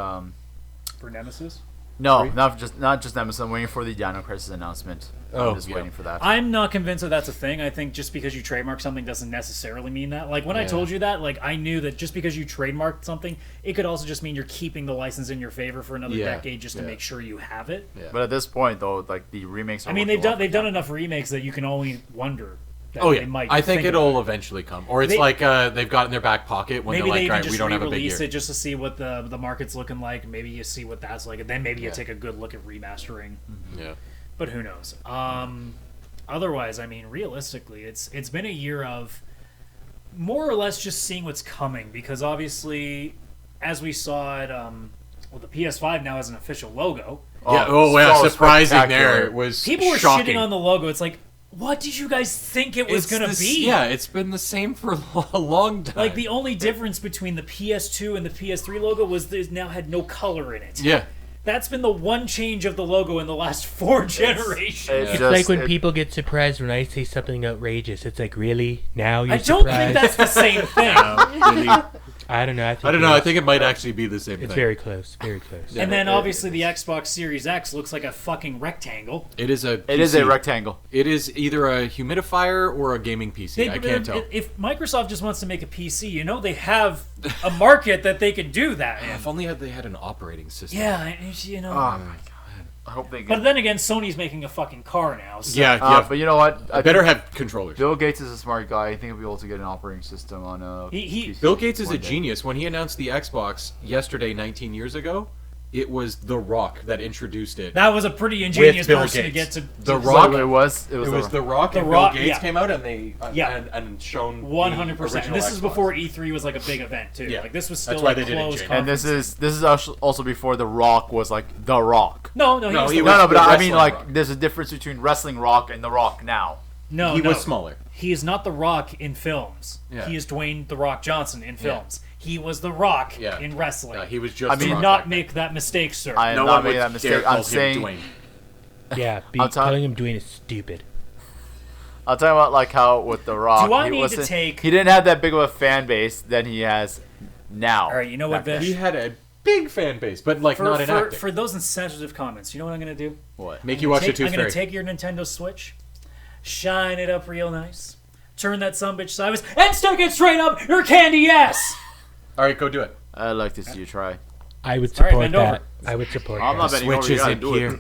For Nemesis? no, not just Nemesis. I'm waiting for the Dino Crisis announcement. Oh, I'm just yeah. waiting for that. I'm not convinced that that's a thing. I think just because you trademark something doesn't necessarily mean that. Like, when I Yeah. told you that, like, I knew that just because you trademarked something, it could also just mean you're keeping the license in your favor for another Yeah. decade just to Yeah. make sure you have it. Yeah. But at this point, though, like the remakes. Are I mean, working they've done well. enough remakes that you can only wonder that Oh they yeah, might. I think about it'll it. eventually come, or it's They- like they've got it in their back pocket when Maybe they're they like, even all right, just we don't have a big re-release year. it just to see what the market's looking like. Maybe you see what that's like, and then maybe you Yeah. take a good look at remastering. Yeah, But who knows? Otherwise, I mean, realistically, it's been a year of more or less just seeing what's coming, because obviously, as we saw at the PS5 now has an official logo. yeah. Oh yeah, so surprising spectacular. there. It was People were shocking. shitting on the logo. It's like, what did you guys think it was It's gonna the s- be? Yeah, it's been the same for a long time. Like, the only difference between the PS2 and the PS3 logo was it now had no color in it. yeah, That's been the one change of the logo in the last 4 generations. It's just- like when it- people get surprised when I say something outrageous. It's like, really? Now you're I don't surprised? think that's the same thing. I don't know. I don't know. I think it might actually be the same it's thing. very close. Very close. And then obviously the Xbox Series X looks like a fucking rectangle. It is a. It is a PC. rectangle. It is either a humidifier or a gaming PC. I can't tell. If Microsoft just wants to make a PC, you know they have a market that they could do that in. If only they had an operating system. Yeah, you know. Oh my god. I hope they But get. then again, Sony's making a fucking car now. So. Yeah, yeah. But you know what? I better think have controllers. Bill Gates is a smart guy. I think he'll be able to get an operating system on a. He- PC Bill Gates is a one day. genius. When he announced the Xbox yesterday, 19 years ago, it was The Rock that introduced it. That was a pretty ingenious Bill person to get Gates. to. The to- Rock. So it was. It was. It was The Rock The and Rock, Bill Gates yeah. came out and they Yeah. and shown 100%. And this is Xbox. before E3 was like a big event too. Yeah. Like this was That's still why like they did it in closed. January. And this conferences. is also before The Rock was like The Rock. No, No, he was he the was- No, but the I mean wrestling like Rock. there's a difference between wrestling Rock and The Rock now. no, He no. was smaller. He is not The Rock in films. Yeah. He is Dwayne The Rock Johnson in films. He was The Rock Yeah. in wrestling. He was just. I The mean, Do Rock not back then. make that mistake, sir. I am No not one making would that dare mistake. call I'm him saying. Dwayne. Yeah, I'm ta- calling him Dwayne is stupid. I'll tell you about like how with The Rock. Do I he need to wasn't- take- He didn't have that big of a fan base than he has now. All right, you know what, Back then. Vish? He had a big fan base, but like not in acting. For those insensitive comments, you know what I'm going to do? What? Make you watch the I'm Tooth going Fairy. to take your Nintendo Switch, shine it up real nice, turn that sumbitch sideways, and stick it straight up your candy ass! All right, go do it. I'd like to see you try. I would All right, support bend that. over. I would support I'm that. not betting over. Switch You is gotta in do here. it.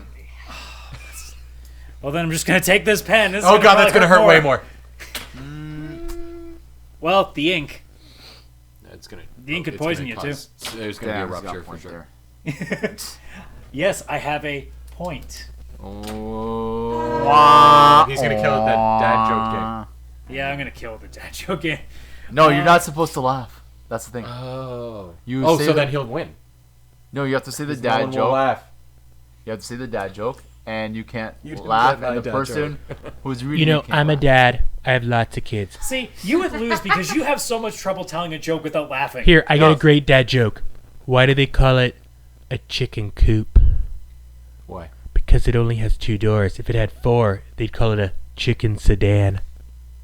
Well, then I'm just gonna take this pen. This is Oh god, that's probably gonna hurt way more. Well, the ink. It's gonna. The ink could it's poison gonna you, cause- There's gonna Damn, be a he's got rupture for point sure. there. Yes, I have a point. Oh. He's gonna kill that dad joke game. Yeah, I'm gonna kill the dad joke game. No, you're not supposed to laugh. That's the thing. Oh. You Oh, say so the- then he'll win. No, you have to say the No dad one will joke. laugh. You have to say the dad joke, and you can't You didn't laugh, get my and the dad person who's reading You know, it can't I'm a laugh. dad. I have lots of kids. See, you would lose because you have so much trouble telling a joke without laughing. Here, I got No. a great dad joke. Why do they call it a chicken coop? Why? Because it only has 2 doors. If it had 4, they'd call it a chicken sedan.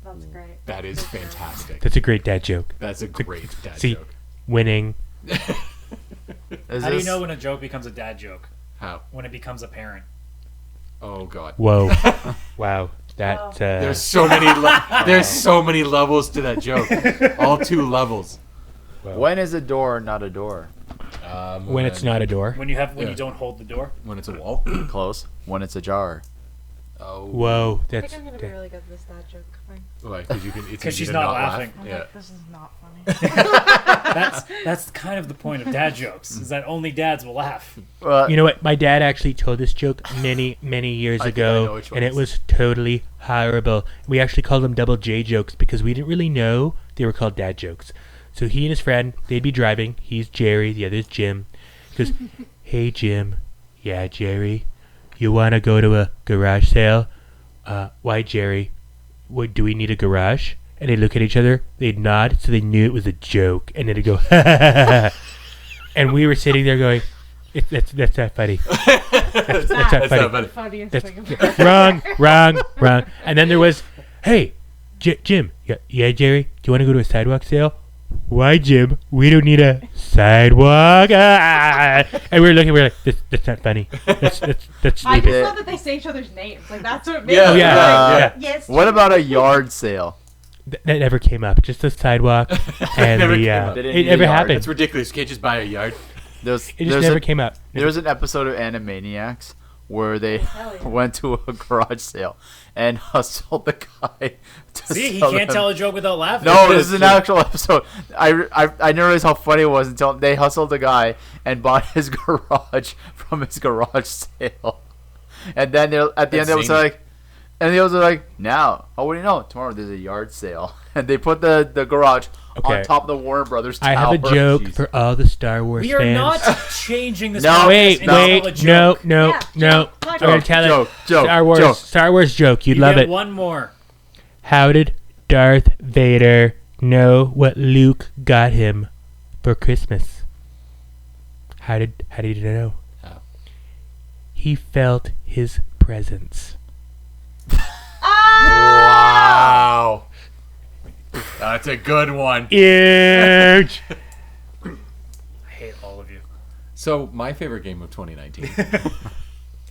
That's great. That is fantastic. That's a great dad joke. That's a great dad See, joke. winning. Is How do you this- know when a joke becomes a dad joke? How? When it becomes apparent. Oh god. Whoa. Wow. That, There's so many. There's so many levels to that joke. All 2 levels. When is a door not a door? when it's not a door. When you Yeah. you don't hold the door. When it's a wall. Close. When it's a jar. Oh. Whoa. I That's. think I'm gonna be really good at this dad joke. Fine. Why? Because you can. It's 'Cause easy she's to not laugh. laughing. I'm Yeah. like, this is not funny. That's kind of the point of dad jokes, is that only dads will laugh. You know what? My dad actually told this joke many, many years I think I know ago, which one and it it was totally horrible. We actually called them double J jokes because we didn't really know they were called dad jokes. So he and his friend, they'd be driving. He's Jerry, the other's Jim. He goes, "Hey Jim, yeah Jerry, you want to go to a garage sale? Why Jerry? What, do we need a garage?" And they look at each other, they'd nod, so they knew it was a joke, and then they'd go, and we were sitting there going, that's not funny. That's not That's funny. not funny. Funniest That's thing about wrong. And then there was, "Hey, Jim, yeah, Jerry, do you want to go to a sidewalk sale?" "Why, Jim? We don't need a sidewalk." And we were looking, we were like, that's not funny. That's I stupid. just love that they say each other's names. Like that's what makes Yeah. Oh, me yeah, like, yeah. yes. What about a yard sale? That never came up. Just the sidewalk and Never the. came up. They didn't It need a never yard. happened. It's ridiculous. You can't just buy a yard. There's, It just there's never a- came up. There was an episode of Animaniacs where they hell yeah. went to a garage sale and hustled the guy to See, he sell can't them. tell a joke without laughing. No, this is an actual episode. I didn't realize how funny it was until they hustled the guy and bought his garage from his garage sale. And then they're at the end, That's they was zany. like, and they was like, now, oh, what do you know? Tomorrow there's a yard sale, and they put the garage Okay. on top of the Warner Brothers tower. I have a joke Jeez. for all the Star Wars We are fans. not changing this. No, podcast Wait, into a no, joke. no, Yeah, no. joke, I'm joke, gonna tell joke, it. joke, Star Wars, joke. Star Wars joke. You'd You love get it. one more. How did Darth Vader know what Luke got him for Christmas? How did he know? How? He felt his presence. Wow. That's a good one. Huge. I hate all of you. So my favorite game of 2019.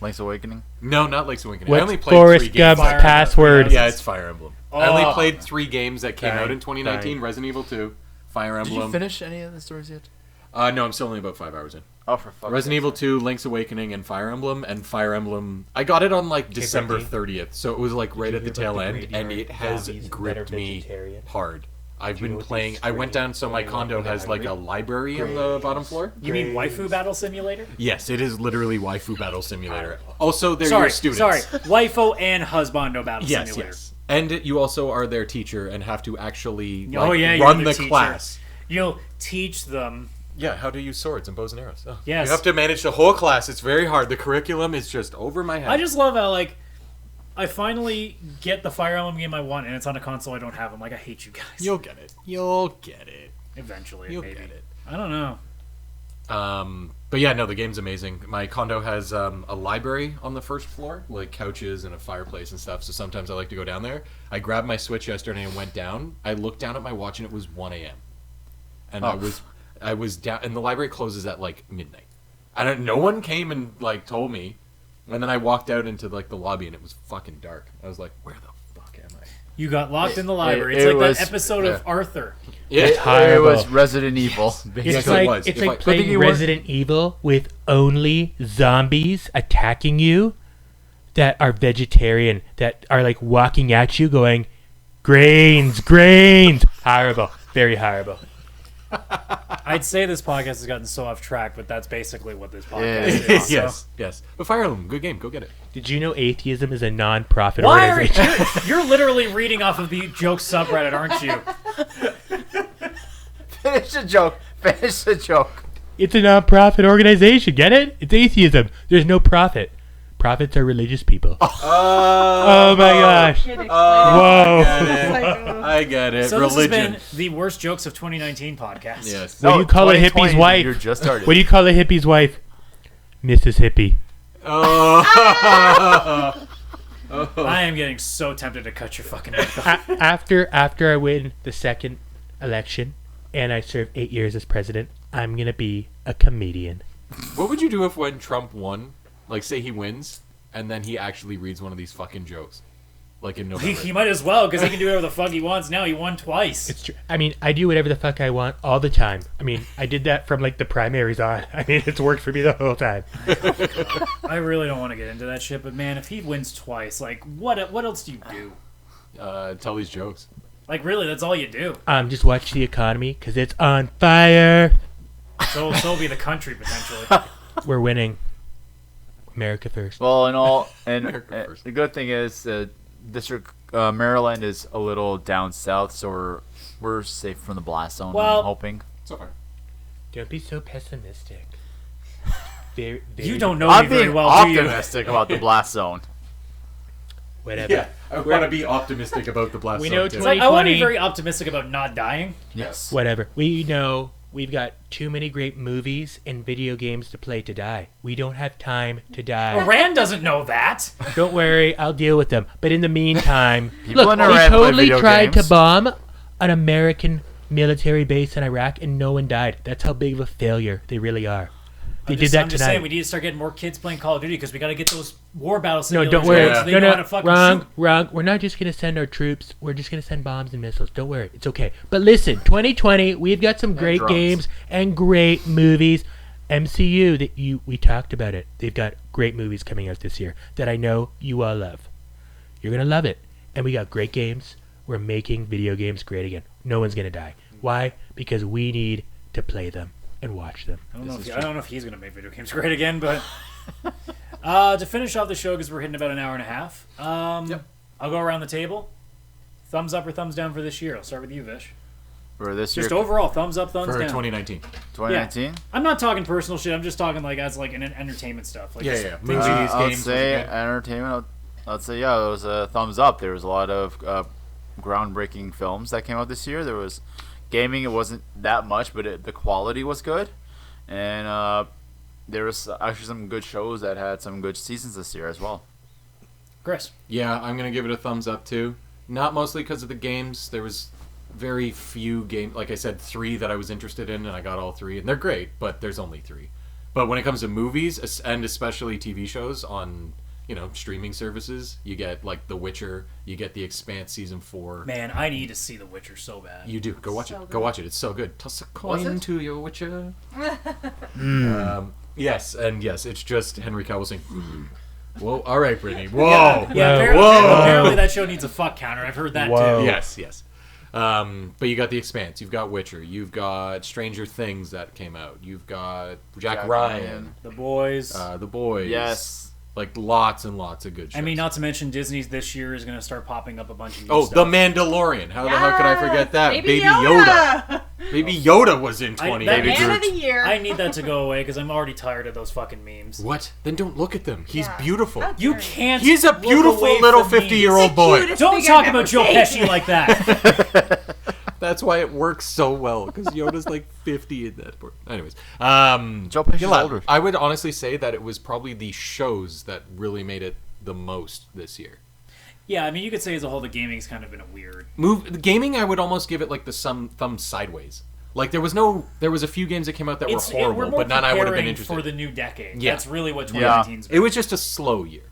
Link's Awakening. No, not Link's Awakening. I What's only played Forrest 3 games. Gump's Fire Emblem. password? Yeah, it's Fire Emblem. I only Oh. played 3 games that came Fine, out in 2019. fine. Resident Evil 2, Fire Did you Emblem. finish any of the stories yet? No, I'm still only about 5 hours in. Oh, for fuck's Resident sake. Evil 2, Link's Awakening, and Fire Emblem. And Fire Emblem, I got it on like December 30th, so it was like right at the tail end, and it has gripped me hard. I've been playing. I went down, so my condo has like a library on the bottom floor. You mean Waifu Battle Simulator? Yes, it is literally Waifu Battle Simulator. Also, they're Sorry, your students. sorry. Waifu and Husbando Battle Yes, Simulator. yes. And you also are their teacher and have to actually like, Oh, yeah, you're run the the teacher. class. You'll teach them. Yeah, how to use swords and bows and arrows. Oh. Yes. You have to manage the whole class. It's very hard. The curriculum is just over my head. I just love how, like, I finally get the Fire Emblem game I want, and it's on a console I don't have. I'm like, I hate you guys. You'll get it. You'll get it. Eventually, You'll maybe. get it. I don't know. But yeah, no, the game's amazing. My condo has a library on the first floor, like couches and a fireplace and stuff. So sometimes I like to go down there. I grabbed my Switch yesterday and went down. I looked down at my watch and it was 1 a.m. And I was down, and the library closes at like midnight. And no one came and like told me. And then I walked out into like the lobby and it was fucking dark. I was like, where the fuck am I? You got locked in the library. it It's like was- that episode of yeah. Arthur. Yeah, It horrible. was Resident Evil. It's Yes, it like was. it's If like I- playing you weren't- Resident Evil with only zombies attacking you. that are vegetarian that are like walking at you going, grains, grains. Horrible. Very horrible. I'd say this podcast has gotten so off track, but that's basically what this podcast Yeah. is. so- Yes. But Fire Emblem, good game. Go get it. Did you know atheism is a non-profit Why are organization? you're literally reading off of the joke subreddit, aren't you? Finish the joke. Finish the joke. It's a non-profit organization. Get it? It's atheism. There's no profit. Prophets are religious people. Oh my gosh. Get explained. Whoa. I get it. So this has Religion. been the worst jokes of 2019 podcast. Yes. What do you call a 2020, hippie's wife? You're just started. What do you call a hippie's wife? Mrs. Hippie. Oh. I am getting so tempted to cut your fucking head off. After I win the second election and I serve 8 years as president, I'm gonna be a comedian. What would you do if when Trump won, like say he wins, and then he actually reads one of these fucking jokes? Like in November. He might as well, because he can do whatever the fuck he wants now. He won twice. It's true. I mean, I do whatever the fuck I want all the time. I mean, I did that from like the primaries on. I mean, it's worked for me the whole time. I really don't want to get into that shit, but man, if he wins twice, like, what else do you do? Tell these jokes. Like, really, that's all you do. Just watch the economy because it's on fire. So will be the country, potentially. We're winning. America first. Well, and America first. the good thing is District Maryland is a little down south, so we're safe from the blast zone. Well- I'm hoping. So far. Don't be so pessimistic. Very, You don't know I'm me very being well, do you? optimistic about the blast zone. Whatever. Yeah, I want to be optimistic about the blast We zone know too. It's like, I want to be 2020. very optimistic about not dying. Yes. Whatever. We know we've got too many great movies and video games to play to die. We don't have time to die. Iran doesn't know that. Don't worry, I'll deal with them. But in the meantime, People look, in they Iran play totally video tried games. to bomb an American military base in Iraq and no one died. That's how big of a failure they really are. They did that I'm just saying, tonight. we need to start getting more kids playing Call of Duty because we got to get those war battle No, simulators don't worry. going so they No, know no, how to fucking wrong, shoot. wrong. We're not just going to send our troops. We're just going to send bombs and missiles. Don't worry. It's okay. But listen, 2020, we've got some great drones. games and great movies. MCU, we talked about it. They've got great movies coming out this year that I know you all love. You're going to love it. And we got great games. We're making video games great again. No one's going to die. Why? Because we need to play them and watch them. I don't know if he's going to make video games great again, but to finish off the show, because we're hitting about an hour and a half, Yep. I'll go around the table. Thumbs up or thumbs down for this year? I'll start with you, Vish. For this year, Just overall, thumbs up, thumbs For down. 2019. 2019. I'm not talking personal shit. I'm just talking like as like an entertainment stuff. Like just things Movies, you- I would games. say was good. entertainment. I'd say yeah, it was a thumbs up. There was a lot of groundbreaking films that came out this year. There was gaming. It wasn't that much, but the quality was good, and there was actually some good shows that had some good seasons this year as well. Chris. Yeah, I'm gonna give it a thumbs up too. Not mostly because of the games. There was very few games. Like I said, 3 that I was interested in, and I got all 3, and they're great. But there's only 3. But when it comes to movies, and especially TV shows on streaming services, you get like The Witcher, you get The Expanse season 4. Man, I need to see The Witcher so bad. You do go watch So it. good. Go watch it. It's so good. Toss a coin it? to your Witcher. Yes, and yes, it's just Henry Cavill saying. Whoa! All right, Brittany. Whoa! Yeah, apparently, Whoa. apparently that show needs a fuck counter. I've heard that Whoa. too. Yes, yes. But you got The Expanse. You've got Witcher. You've got Stranger Things that came out. You've got Jack Ryan. The Boys. The Boys. Yes. Like lots and lots of good shows. I mean, not to mention Disney's this year is going to start popping up a bunch of new Oh, stuff. The Mandalorian. How the hell could I forget that? Baby Yoda. Yoda. Baby Yoda was in I- 20. that- Man of the year. I need that to go away because I'm already tired of those fucking memes. What? Then don't look at them. He's Yeah. beautiful. How You dare can't. He's a look beautiful away little from memes. 50-year-old boy. Cutest Don't thing talk I've about ever Joe seen. Pesci like that. That's why it works so well, because Yoda's like 50 in that part. Anyways. Joe Pesci's yeah, older. I would honestly say that it was probably the shows that really made it the most this year. Yeah, I mean, you could say as a whole, the gaming's kind of been a weird. The gaming, I would almost give it like the thumb sideways. Like there was a few games that came out that were We're horrible, more but none I would have been preparing interested. for the new decade. Yeah. That's really what Yeah. 2019's It been. was just a slow year.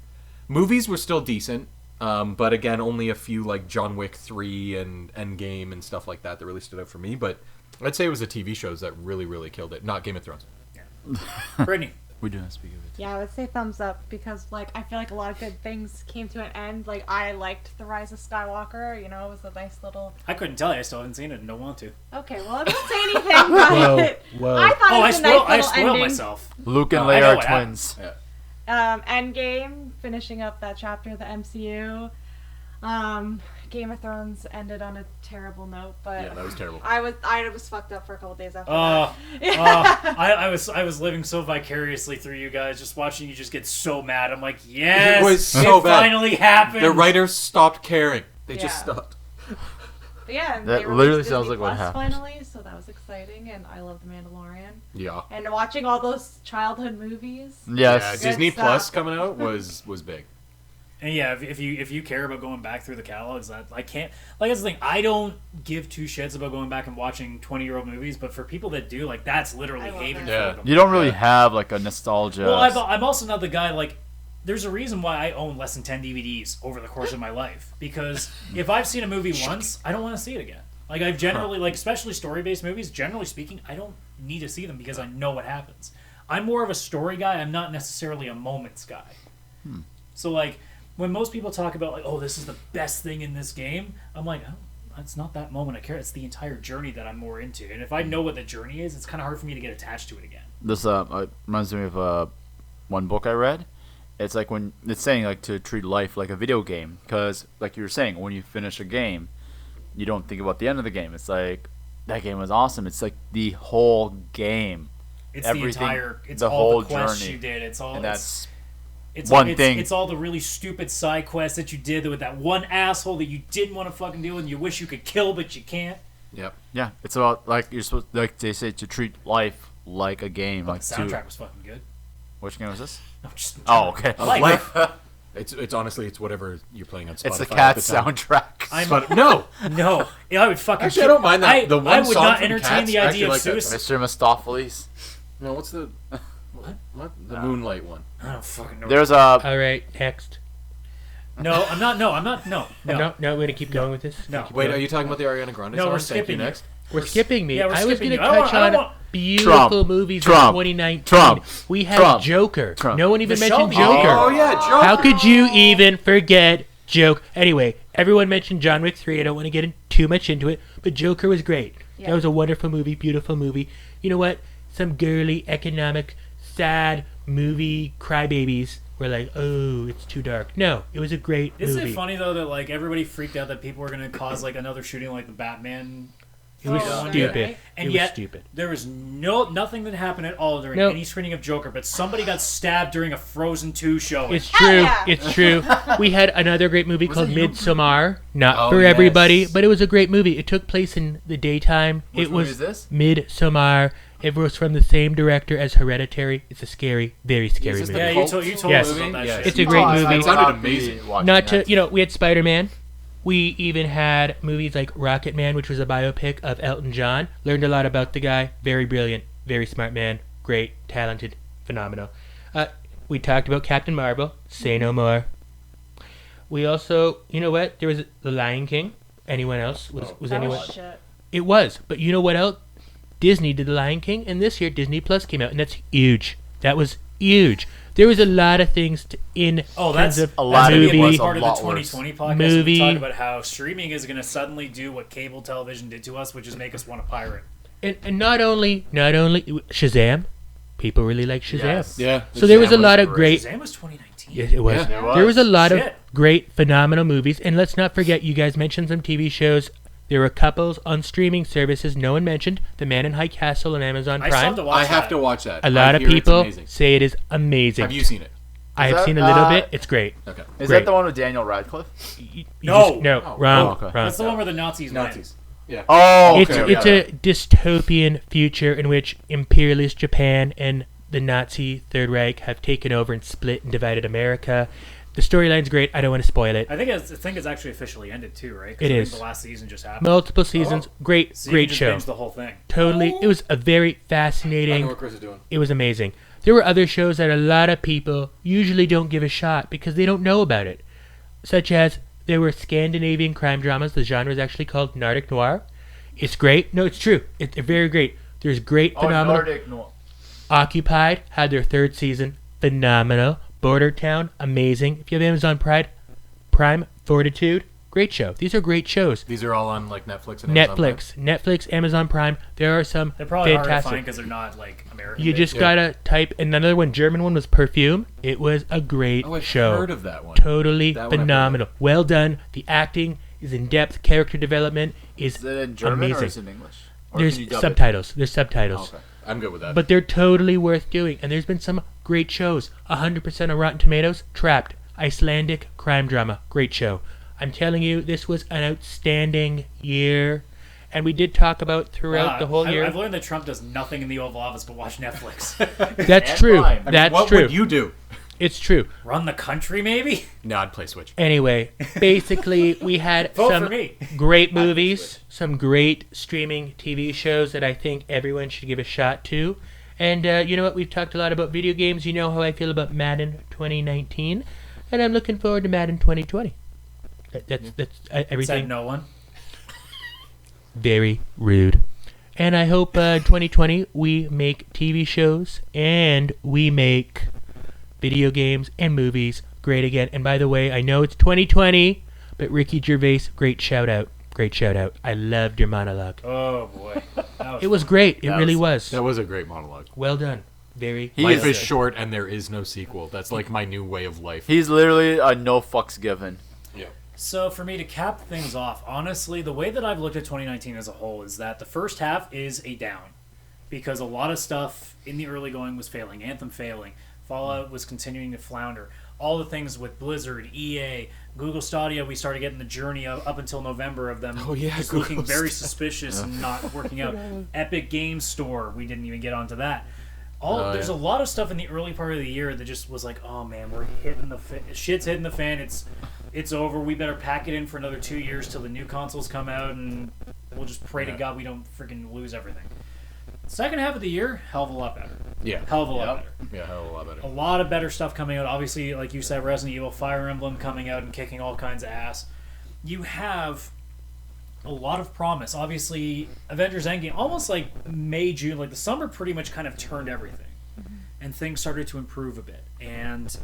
Movies were still decent, but again, only a few like John Wick 3 and Endgame and stuff like that really stood out for me. But I'd say it was the TV shows that really, really killed it, not Game of Thrones. Brittany. We do not speak of it. Yeah, I would say thumbs up because, like, I feel like a lot of good things came to an end. Like, I liked The Rise of Skywalker. You know, it was a nice little... I couldn't tell you. I still haven't seen it and don't want to. Okay, well, I won't say anything, but Whoa. I thought it was a nice little I spoiled ending. myself. Luke and I Leia know are what twins. Endgame, finishing up that chapter of the MCU. Game of Thrones ended on a terrible note, but Yeah, that was terrible. I was fucked up for a couple days after that. I was living so vicariously through you guys, just watching you just get so mad. I'm like, yes, It was so bad. finally happened. The writers stopped caring. They just Yeah. stopped. But yeah, and That they literally released sounds Disney like what Plus happened. finally, so that was exciting, and I love The Mandalorian. Yeah. And watching all those childhood movies. Yes. Yeah, Good Disney stuff. Plus coming out was big. And yeah, if you care about going back through the catalogs, that I can't. Like that's the thing. I don't give two shits about going back and watching 20-year-old movies, but for people that do, like that's literally I love haven that. Yeah. for them. You don't really have like a nostalgia. Well, I'm also not the guy like. There's a reason why I own less than 10 DVDs over the course of my life because if I've seen a movie once, I don't want to see it again. Like I've generally like especially story-based movies. Generally speaking, I don't need to see them because I know what happens. I'm more of a story guy. I'm not necessarily a moments guy. So like. When most people talk about like, oh, this is the best thing in this game, I'm like, oh, it's not that moment I care. It's the entire journey that I'm more into. And if I know what the journey is, it's kind of hard for me to get attached to it again. This reminds me of one book I read. It's like when it's saying like to treat life like a video game because like you were saying, when you finish a game, you don't think about the end of the game. It's like that game was awesome. It's like the whole game. It's Everything, the entire, it's the all whole the quests journey. you did. It's all And that's it's one it's, thing. It's all the really stupid side quests that you did with that one asshole that you didn't want to fucking deal with and you wish you could kill but you can't. Yep. yeah. It's about like you're supposed like they say to treat life like a game. But Like the soundtrack was fucking good. Which game was this? No, just Oh, okay. Life. It's honestly it's whatever you're playing on Spotify. It's the at Cats the time. soundtrack. No. No, yeah, I would fucking. Actually, I don't mind that. The one I would song not from entertain Cats, the I idea of actually like that suicide. Mr. Mistopheles. No, what's the what? The Moonlight one. I don't fucking know. There's a All right, next. No, I'm not. No, I'm not. No. No, we're gonna keep going with this. No. Keep Wait, going. are you talking about the Ariana Grande No, song? we're Thank you, skipping next. We're skipping me. Yeah, we're I was skipping going to you. I don't touch want- I don't on want- beautiful Trump. movies Trump. of 2019. Trump. We had Trump. Joker. Trump. No one even Michelle mentioned Joker. Oh yeah, Joker. How could you even forget Joker? Anyway, everyone mentioned John Wick 3. I don't want to get too much into it, but Joker was great. Yeah. That was a wonderful movie, beautiful movie. You know what? Some girly, economic, sad movie crybabies were like, oh, it's too dark. No, it was a great Isn't movie. it funny though that like everybody freaked out that people were gonna cause like another shooting like the Batman? It was Oh, stupid. right. And it was yet stupid. there was nothing that happened at all during Nope. any screening of Joker, but somebody got stabbed during a Frozen 2 showing. It's true. yeah. It's true. We had another great movie called it you? Midsommar. Not Oh, for everybody, yes. but it was a great movie. It took place in the daytime. Which it movie was is this? Midsommar. It was from the same director as Hereditary. It's a scary, very scary this the movie. Yeah, cult you told Yes. us about that Yes. shit. It's a great I movie. will Sounded not be amazing. watching Not to, that. we had Spider-Man. We even had movies like Rocket Man, which was a biopic of Elton John. Learned a lot about the guy. Very brilliant, very smart man. Great, talented, phenomenal. We talked about Captain Marvel. Say no more. We also, you know what? There was The Lion King. Anyone else? Was That anyone? was shit. It was. But you know what else? Disney did The Lion King, and this year Disney Plus came out, and that's huge. That was huge. There was a lot of things in Oh, terms that's of a lot of it movie. was part of the lot 2020 podcast. Movie. We talk about how streaming is going to suddenly do what cable television did to us, which is make us want to pirate. And not only Shazam, people really like Shazam. Yes. Yeah. So there was a lot of great. great. Shazam was 2019. Yes, it was. Yeah, it was. There was a lot of Shit. great, phenomenal movies. And let's not forget, you guys mentioned some TV shows. There were couples on streaming services no one mentioned. The Man in High Castle on Amazon I still have Prime. to watch I have that. to watch that. A lot I of hear it's people amazing. say it is amazing. Have you seen it? I have that, seen a little bit. It's great. Okay. Is Great. that the one with Daniel Radcliffe? No. No, Oh, wrong. oh, okay. wrong. That's the one where the Nazis win. Nazis. Yeah. Oh, It's okay. it's a dystopian future in which imperialist Japan and the Nazi Third Reich have taken over and split and divided America. The storyline's great. I don't want to spoil it. I think it's actually officially ended too, right? 'Cause It I think is. The last season just happened. Multiple seasons. Great, So you great can just show. binge the whole thing. Totally. It was a very I know fascinating. what Chris is doing. It was amazing. There were other shows that a lot of people usually don't give a shot because they don't know about it. Such as there were Scandinavian crime dramas. The genre is actually called Nordic Noir. It's great. No, it's true. It's very great. There's great, Oh, phenomenal. Nordic Noir. Occupied had their 3rd season. Phenomenal. Border Town, amazing. If you have Amazon Prime, Fortitude, great show. These are great shows. These are all on like Netflix and Amazon Prime? Netflix, Amazon Prime. There are some They're probably hard to fantastic. find because they're not like American. You just gotta type. Another one, German one was Perfume. It was a great Oh, I've show. heard of that one. Totally That one I've heard phenomenal. Well done. The acting is in depth. Character development is Is it in German amazing. or is it in English? Or There's can you dub it? subtitles. There's subtitles. Oh, okay. I'm good with that. But they're totally worth doing. And there's been some great shows. 100% on Rotten Tomatoes. Trapped. Icelandic crime drama. Great show. I'm telling you, this was an outstanding year. And we did talk about throughout the whole year. I've learned that Trump does nothing in the Oval Office but watch Netflix. That's And true. Prime. That's what true. would you do? It's true. Run the country, maybe? No, I'd play Switch. Anyway, basically, we had Vote some for me. great movies, some great streaming TV shows that I think everyone should give a shot to. And you know what? We've talked a lot about video games. You know how I feel about Madden 2019. And I'm looking forward to Madden 2020. That's everything. Said no one. Very rude. And I hope 2020 we make TV shows and we make video games and movies great again. And by the way, I know it's 2020, but Ricky Gervais, great shout out. Great shout out. I loved your monologue. Oh boy. It was great. It really was. That was a great monologue. Well done. Very. Life is good. short and there is no sequel. That's like my new way of life. He's literally a no fucks given. So for me to cap things off, honestly, the way that I've looked at 2019 as a whole is that the first half is a down. Because a lot of stuff in the early going was failing. Anthem failing. Fallout was continuing to flounder. All the things with Blizzard, EA, Google Stadia, we started getting the journey up until November of them just Google looking very Stadia. suspicious and not working out. Epic Games Store, we didn't even get onto that. There's yeah. a lot of stuff in the early part of the year that just was like, oh man, we're hitting shit's hitting the fan. It's over. We better pack it in for another 2 years till the new consoles come out, and we'll just pray to God we don't freaking lose everything. Second half of the year, hell of a lot better. Yeah. Hell of a lot better. Yeah, hell of a lot better. A lot of better stuff coming out. Obviously, like you said, Resident Evil, Fire Emblem coming out and kicking all kinds of ass. You have a lot of promise. Obviously, Avengers Endgame, almost like May, June, like the summer pretty much kind of turned everything. And things started to improve a bit. And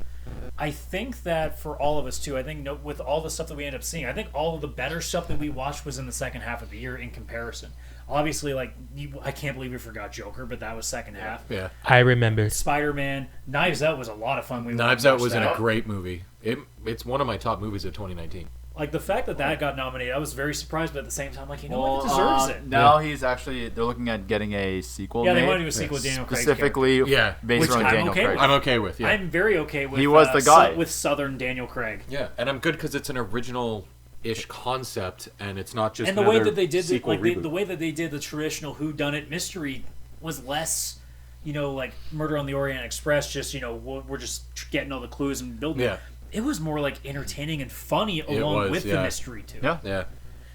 I think that for all of us, too, I think with all the stuff that we end up seeing, I think all of the better stuff that we watched was in the second half of the year in comparison. Obviously, I can't believe we forgot Joker, but that was second half. Yeah. I remember. Spider-Man, Knives Out was a lot of fun. Knives Out was in a great movie. It's one of my top movies of 2019. Like, the fact that got nominated, I was very surprised, but at the same time, like, you know what, it deserves it. Now they're looking at getting a sequel Yeah, made. they want to do a sequel with Daniel Craig's Specifically based Which on I'm Daniel okay Craig. with. I'm okay with, yeah. I'm very okay with He was the guy. with Southern Daniel Craig. Yeah, and I'm good because it's an original-ish concept, and it's not just And the way another that they did sequel reboot. the way that they did the traditional whodunit mystery was less, like Murder on the Orient Express, just, we're just getting all the clues and building Yeah. it. It was more like entertaining and funny along with the mystery too. Yeah. Yeah.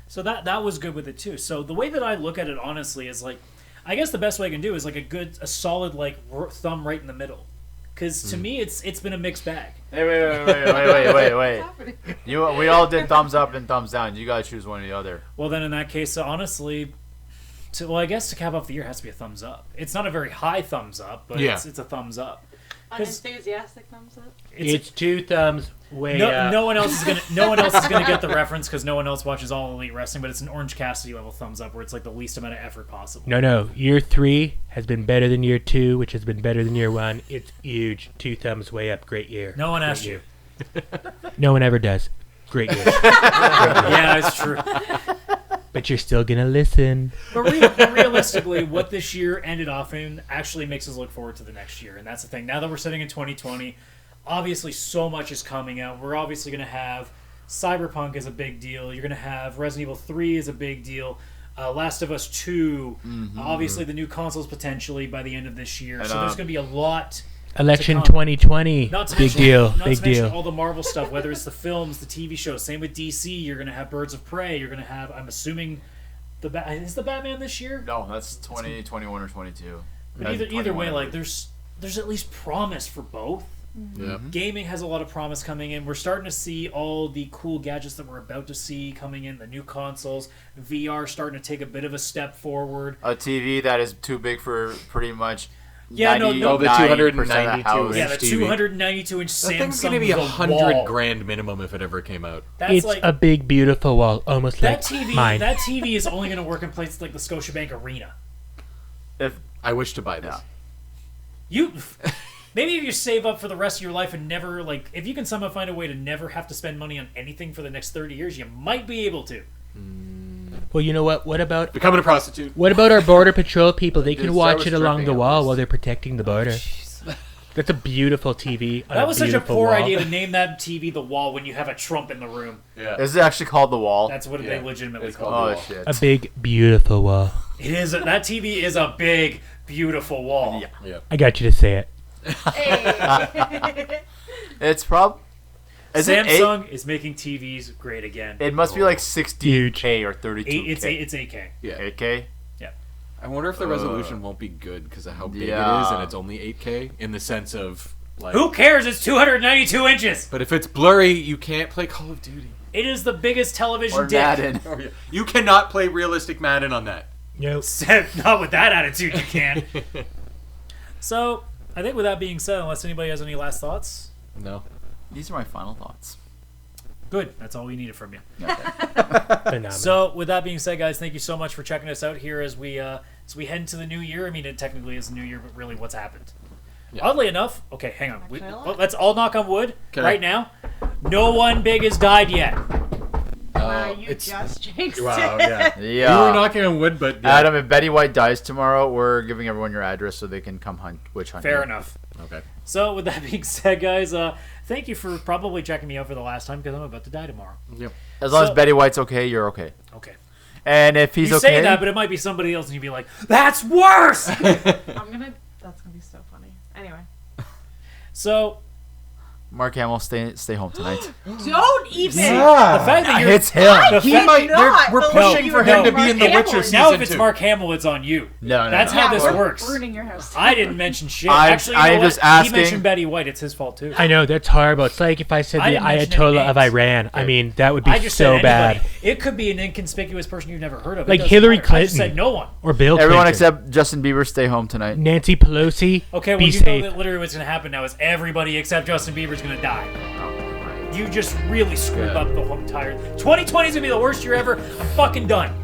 So that was good with it too. So the way that I look at it honestly is like, I guess the best way I can do is like a solid like thumb right in the middle. Because to me it's been a mixed bag. Hey, wait. We all did thumbs up and thumbs down. You gotta choose one or the other. Well then in that case, honestly, I guess to cap off the year it has to be a thumbs up. It's not a very high thumbs up, but it's a thumbs up. Unenthusiastic thumbs up. It's 2 thumbs way up. No one else is gonna get the reference because no one else watches All Elite Wrestling. But it's an Orange Cassidy level thumbs up, where it's like the least amount of effort possible. No. Year 3 has been better than year 2, which has been better than year 1. It's huge. 2 thumbs way up. Great year. No one Great asked year. you. No one ever does. Great year. Yeah, it's true. But you're still gonna listen. But realistically, what this year ended off in actually makes us look forward to the next year, and that's the thing. Now that we're sitting in 2020, obviously so much is coming out. We're obviously going to have Cyberpunk is a big deal. You're going to have Resident Evil 3 is a big deal. Last of Us 2, obviously the new consoles potentially by the end of this year. And, so there's going to be a lot. Election come. 2020. Not to Big mention, deal. Not Big to mention deal. all the Marvel stuff, whether it's the films, the TV shows. Same with DC. You're going to have Birds of Prey. You're going to have, I'm assuming, is the Batman this year? No, that's 2021 or 22. But either way, like there's at least promise for both. Yeah. Gaming has a lot of promise coming in. We're starting to see all the cool gadgets that we're about to see coming in. The new consoles, VR starting to take a bit of a step forward. A TV that is too big for pretty much Yeah, no, Oh, the 99% 292 of house. Yeah, the TV. 292 inch That Samsung. thing's gonna be the $100 wall. grand minimum if it ever came out. That's It's like a big, beautiful wall, almost that like TV. mine. That TV is only going to work in places like the Scotiabank Arena. If I wish to buy this. You maybe if you save up for the rest of your life and never if you can somehow find a way to never have to spend money on anything for the next 30 years, you might be able to. Well, you know what? What about Becoming a prostitute. our border patrol people? They can Dude, watch start it along the stripping wall at while they're protecting the border. That's a beautiful TV. On That was such a beautiful poor wall. idea to name that TV the wall when you have a Trump in the room. Yeah. is it actually called the wall? That's what they legitimately It's call called it. the Oh wall. shit. A big, beautiful wall. It is that TV is a big, beautiful wall. Yeah. Yeah. I got you to say it. Hey. It's Samsung is making TVs great again. It must be like 60K or Eight, 32K. it's 8K. Yeah. 8K. I wonder if the resolution won't be good because of how big it Yeah. is and it's only 8K in the sense of like. Who cares? It's 292 inches. But if it's blurry, you can't play Call of Duty. It is the biggest television Or dick. Madden. Oh, yeah. You cannot play realistic Madden on that. Nope. Not with that attitude, you can't. So, I think with that being said, unless anybody has any last thoughts, No. These are my final thoughts. good. That's all we needed from you. Phenomenal. So, with that being said, guys, thank you so much for checking us out here as we head into the new year. I mean, it technically is a new year, but really, what's happened? Yeah. Oddly enough, okay, hang on. Actually, a lot. Let's all knock on wood Okay. right now. No one big has died yet. Wow, you it's- just jinxed Wow, it. yeah. Yeah. We were knocking on wood, but yeah. Adam, if Betty White dies tomorrow, we're giving everyone your address so they can come witch hunt. Fair you. enough. Okay. So, with that being said, guys, thank you for probably checking me out for the last time because I'm about to die tomorrow. Yep. As long So- as Betty White's okay, you're okay. Okay. And if he's You okay, say that, but it might be somebody else, and you'd be like, "That's worse." That's gonna be so funny. Anyway. So, Mark Hamill, stay home tonight. Don't even. the fact that you're It's him. the He fact- might not we're believe pushing you for about him to be in the Mark Witcher Hamill. season now if it's 2. Mark Hamill, it's on you. No. That's how this we're works. Ruining your house. I didn't mention shit. I'm Actually, you know what? just He asking- mentioned Betty White. It's his fault too. I know, that's horrible. It's like if I said I the didn't mention any Ayatollah of names. Iran. I mean, that would be I just so said bad. anybody. It could be an inconspicuous person you've never heard of. It Like doesn't Hillary matter. I just Clinton. said no one. Or Bill Everyone Clinton. except Justin Bieber, stay home tonight. Nancy Pelosi. Okay, well, be you safe. know that literally what's going to happen now is everybody except Justin Bieber's going to die. You just really screwed up the whole entire. 2020 is going to be the worst year ever. I'm fucking done.